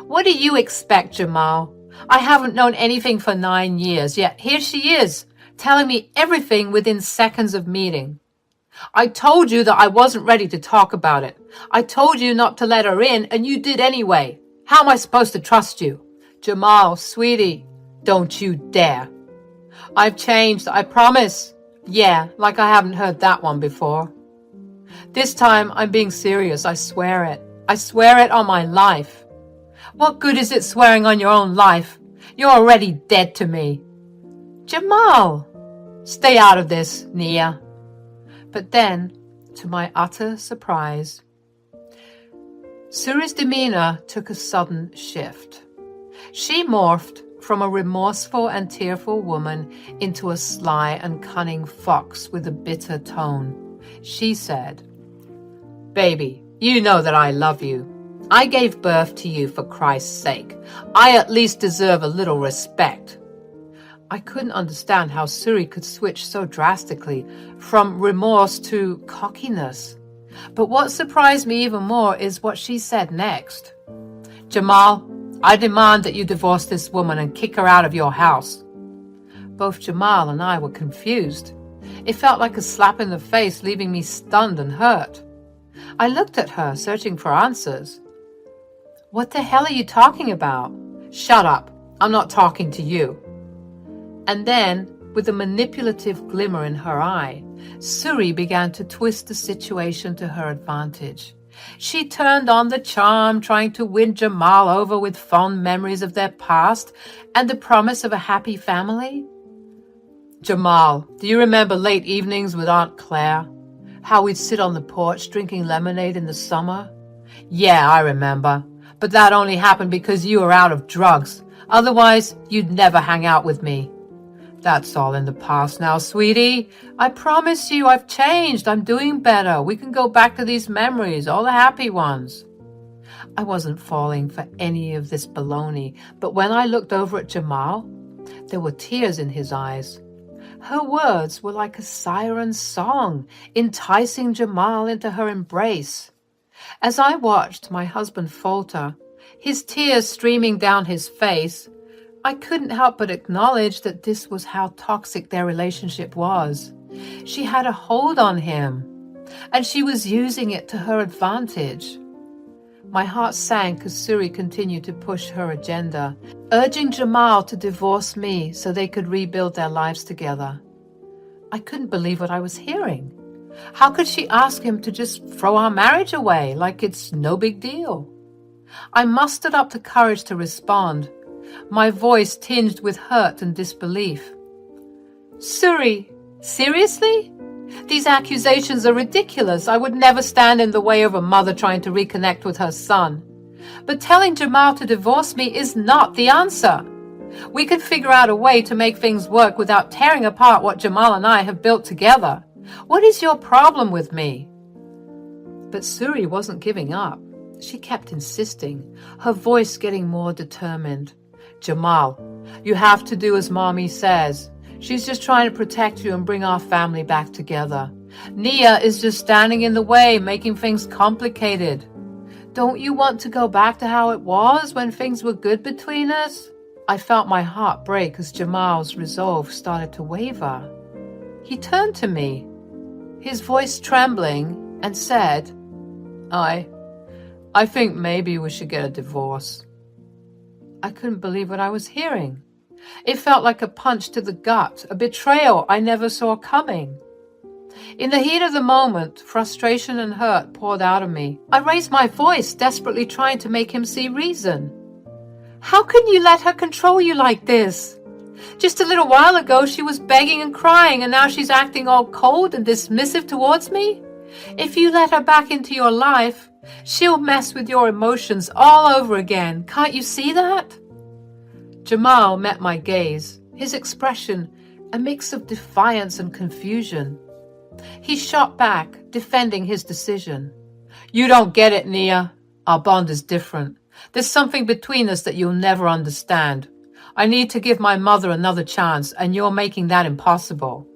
"What do you expect, Jamal? I haven't known anything for 9 years, yet here she is, telling me everything within seconds of meeting. I told you that I wasn't ready to talk about it. I told you not to let her in, and you did anyway. How am I supposed to trust you? Jamal, sweetie, don't you dare. I've changed, I promise." Yeah, like I haven't heard that one before. "This time I'm being serious, I swear it. I swear it on my life." "What good is it swearing on your own life? You're already dead to me." "Jamal!" "Stay out of this, Nia." But then, to my utter surprise, Suri's demeanor took a sudden shift. She morphed from a remorseful and tearful woman into a sly and cunning fox with a bitter tone. She said, "Baby, you know that I love you. I gave birth to you for Christ's sake. I at least deserve a little respect." I couldn't understand how Suri could switch so drastically from remorse to cockiness. But what surprised me even more is what she said next. "Jamal, I demand that you divorce this woman and kick her out of your house." Both Jamal and I were confused. It felt like a slap in the face, leaving me stunned and hurt. I looked at her, searching for answers. "What the hell are you talking about?" "Shut up. I'm not talking to you." And then, with a manipulative glimmer in her eye, Suri began to twist the situation to her advantage. She turned on the charm, trying to win Jamal over with fond memories of their past and the promise of a happy family. "Jamal, do you remember late evenings with Aunt Claire? How we'd sit on the porch drinking lemonade in the summer?" "Yeah, I remember. But that only happened because you were out of drugs. Otherwise, you'd never hang out with me." "That's all in the past now, sweetie. I promise you I've changed. I'm doing better. We can go back to these memories, all the happy ones." I wasn't falling for any of this baloney, but when I looked over at Jamal, there were tears in his eyes. Her words were like a siren's song, enticing Jamal into her embrace. As I watched my husband falter, his tears streaming down his face, I couldn't help but acknowledge that this was how toxic their relationship was. She had a hold on him, and she was using it to her advantage. My heart sank as Suri continued to push her agenda, urging Jamal to divorce me so they could rebuild their lives together. I couldn't believe what I was hearing. How could she ask him to just throw our marriage away like it's no big deal? I mustered up the courage to respond, my voice tinged with hurt and disbelief. "Suri, seriously? These accusations are ridiculous. I would never stand in the way of a mother trying to reconnect with her son. But telling Jamal to divorce me is not the answer. We could figure out a way to make things work without tearing apart what Jamal and I have built together. What is your problem with me?" But Suri wasn't giving up. She kept insisting, her voice getting more determined. "Jamal, you have to do as Mommy says. She's just trying to protect you and bring our family back together. Nia is just standing in the way, making things complicated. Don't you want to go back to how it was when things were good between us?" I felt my heart break as Jamal's resolve started to waver. He turned to me, his voice trembling, and said, I think maybe we should get a divorce." I couldn't believe what I was hearing. It felt like a punch to the gut, a betrayal I never saw coming. In the heat of the moment, frustration and hurt poured out of me. I raised my voice, desperately trying to make him see reason. "How can you let her control you like this? Just a little while ago she was begging and crying, and now she's acting all cold and dismissive towards me? If you let her back into your life, she'll mess with your emotions all over again. Can't you see that?" Jamal met my gaze, his expression a mix of defiance and confusion. He shot back, defending his decision. "You don't get it, Nia. Our bond is different. There's something between us that you'll never understand. I need to give my mother another chance, and you're making that impossible."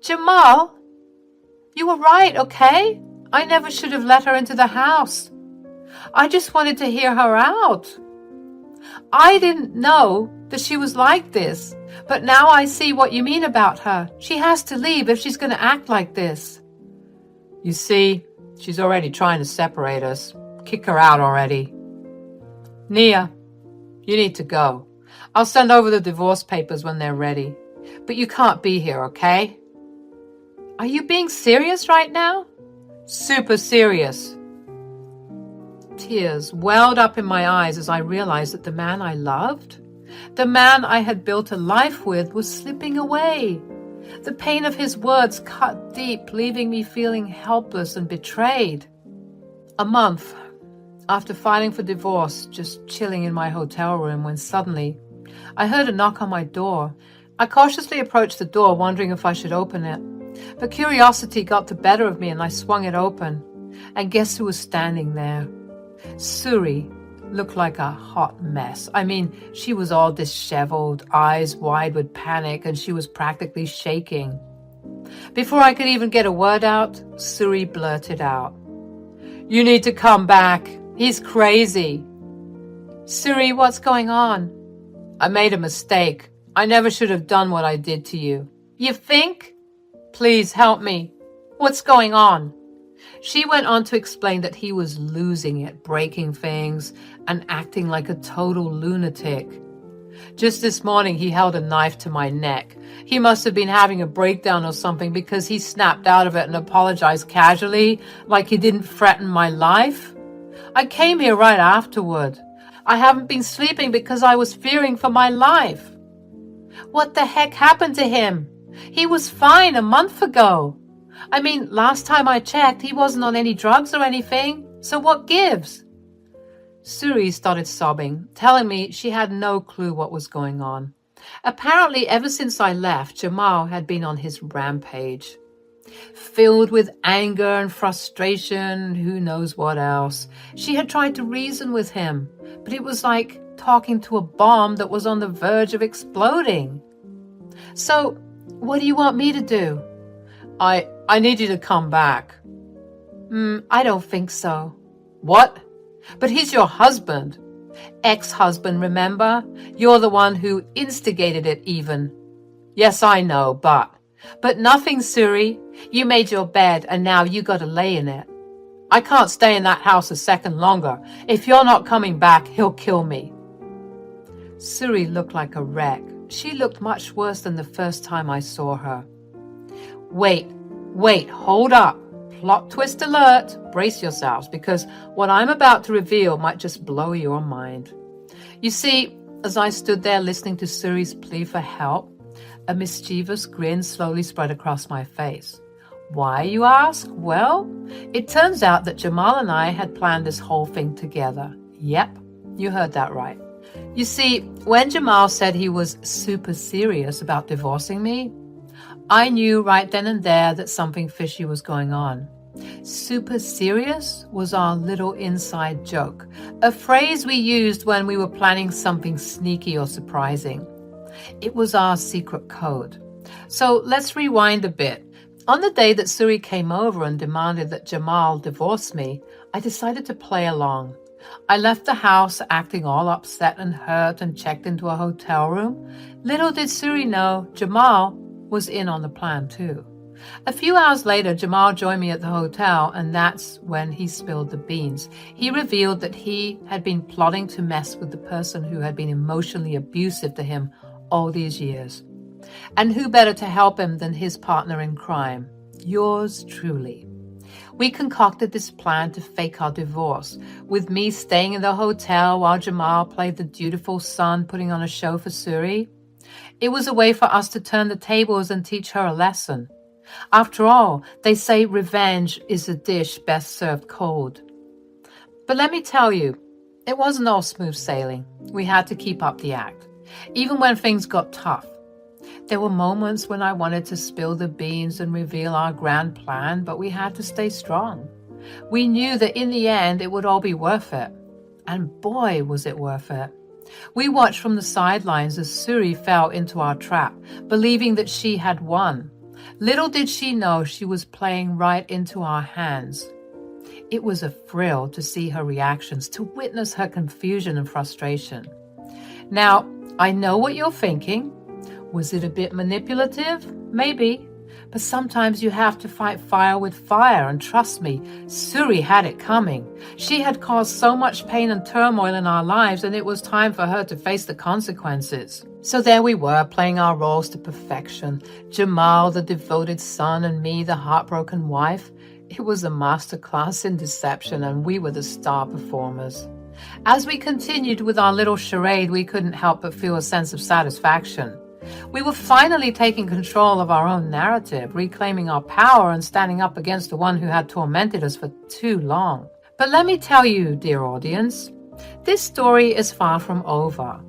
"Jamal, you were right, okay? I never should have let her into the house. I just wanted to hear her out. I didn't know that she was like this, but now I see what you mean about her. She has to leave if she's going to act like this." "You see, she's already trying to separate us. Kick her out already." "Nia, you need to go. I'll send over the divorce papers when they're ready. But you can't be here, okay?" "Are you being serious right now?" "Super serious." Tears welled up in my eyes as I realized that the man I loved, the man I had built a life with, was slipping away. The pain of his words cut deep, leaving me feeling helpless and betrayed. A month after filing for divorce, just chilling in my hotel room when suddenly I heard a knock on my door. I cautiously approached the door, wondering if I should open it. But curiosity got the better of me and I swung it open. And guess who was standing there? Suri looked like a hot mess. I mean, she was all disheveled, eyes wide with panic, and she was practically shaking. Before I could even get a word out, Suri blurted out, "You need to come back. He's crazy." "Suri, what's going on?" "I made a mistake. I never should have done what I did to you." "You think?" "Please help me. What's going on?" She went on to explain that he was losing it, breaking things, and acting like a total lunatic. Just this morning, he held a knife to my neck. He must have been having a breakdown or something because he snapped out of it and apologized casually, like he didn't threaten my life. I came here right afterward. I haven't been sleeping because I was fearing for my life. What the heck happened to him? He was fine a month ago. I mean, last time I checked, he wasn't on any drugs or anything. So what gives? Suri started sobbing, telling me she had no clue what was going on. Apparently, ever since I left, Jamal had been on his rampage. Filled with anger and frustration, who knows what else. She had tried to reason with him, but it was like talking to a bomb that was on the verge of exploding. "So, what do you want me to do?" I need you to come back." I don't think so." "What? But he's your husband." "Ex-husband, remember? You're the one who instigated it even." "Yes, I know, but nothing, Suri. You made your bed and now you gotta lay in it. I can't stay in that house a second longer. If you're not coming back, he'll kill me." Suri looked like a wreck. She looked much worse than the first time I saw her. Wait, hold up. Plot twist alert. Brace yourselves, because what I'm about to reveal might just blow your mind. You see, as I stood there listening to Suri's plea for help, a mischievous grin slowly spread across my face. Why, you ask? Well, it turns out that Jamal and I had planned this whole thing together. Yep, you heard that right. You see, when Jamal said he was super serious about divorcing me, I knew right then and there that something fishy was going on. Super serious was our little inside joke, a phrase we used when we were planning something sneaky or surprising. It was our secret code. So let's rewind a bit. On the day that Suri came over and demanded that Jamal divorce me, I decided to play along. I left the house acting all upset and hurt and checked into a hotel room. Little did Suri know Jamal was in on the plan too. A few hours later, Jamal joined me at the hotel, and that's when he spilled the beans. He revealed that he had been plotting to mess with the person who had been emotionally abusive to him all these years. And who better to help him than his partner in crime, yours truly. We concocted this plan to fake our divorce, with me staying in the hotel while Jamal played the dutiful son putting on a show for Suri. It was a way for us to turn the tables and teach her a lesson. After all, they say revenge is a dish best served cold. But let me tell you, it wasn't all smooth sailing. We had to keep up the act, even when things got tough. There were moments when I wanted to spill the beans and reveal our grand plan, but we had to stay strong. We knew that in the end it would all be worth it. And boy, was it worth it. We watched from the sidelines as Suri fell into our trap, believing that she had won. Little did she know she was playing right into our hands. It was a thrill to see her reactions, to witness her confusion and frustration. Now, I know what you're thinking. Was it a bit manipulative? Maybe. But sometimes you have to fight fire with fire, and trust me, Suri had it coming. She had caused so much pain and turmoil in our lives, and it was time for her to face the consequences. So there we were, playing our roles to perfection. Jamal, the devoted son, and me, the heartbroken wife. It was a masterclass in deception, and we were the star performers. As we continued with our little charade, we couldn't help but feel a sense of satisfaction. We were finally taking control of our own narrative, reclaiming our power and standing up against the one who had tormented us for too long. But let me tell you, dear audience, this story is far from over.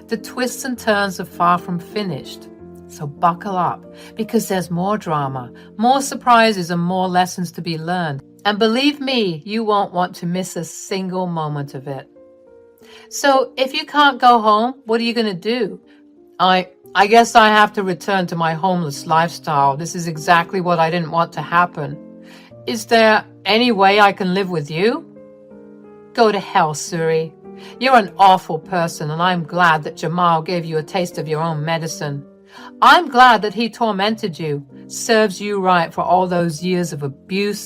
The twists and turns are far from finished. So buckle up, because there's more drama, more surprises, and more lessons to be learned. And believe me, you won't want to miss a single moment of it. So if you can't go home, what are you going to do? I guess I have to return to my homeless lifestyle. This is exactly what I didn't want to happen. Is there any way I can live with you? Go to hell, Suri. You're an awful person, and I'm glad that Jamal gave you a taste of your own medicine. I'm glad that he tormented you, serves you right for all those years of abuse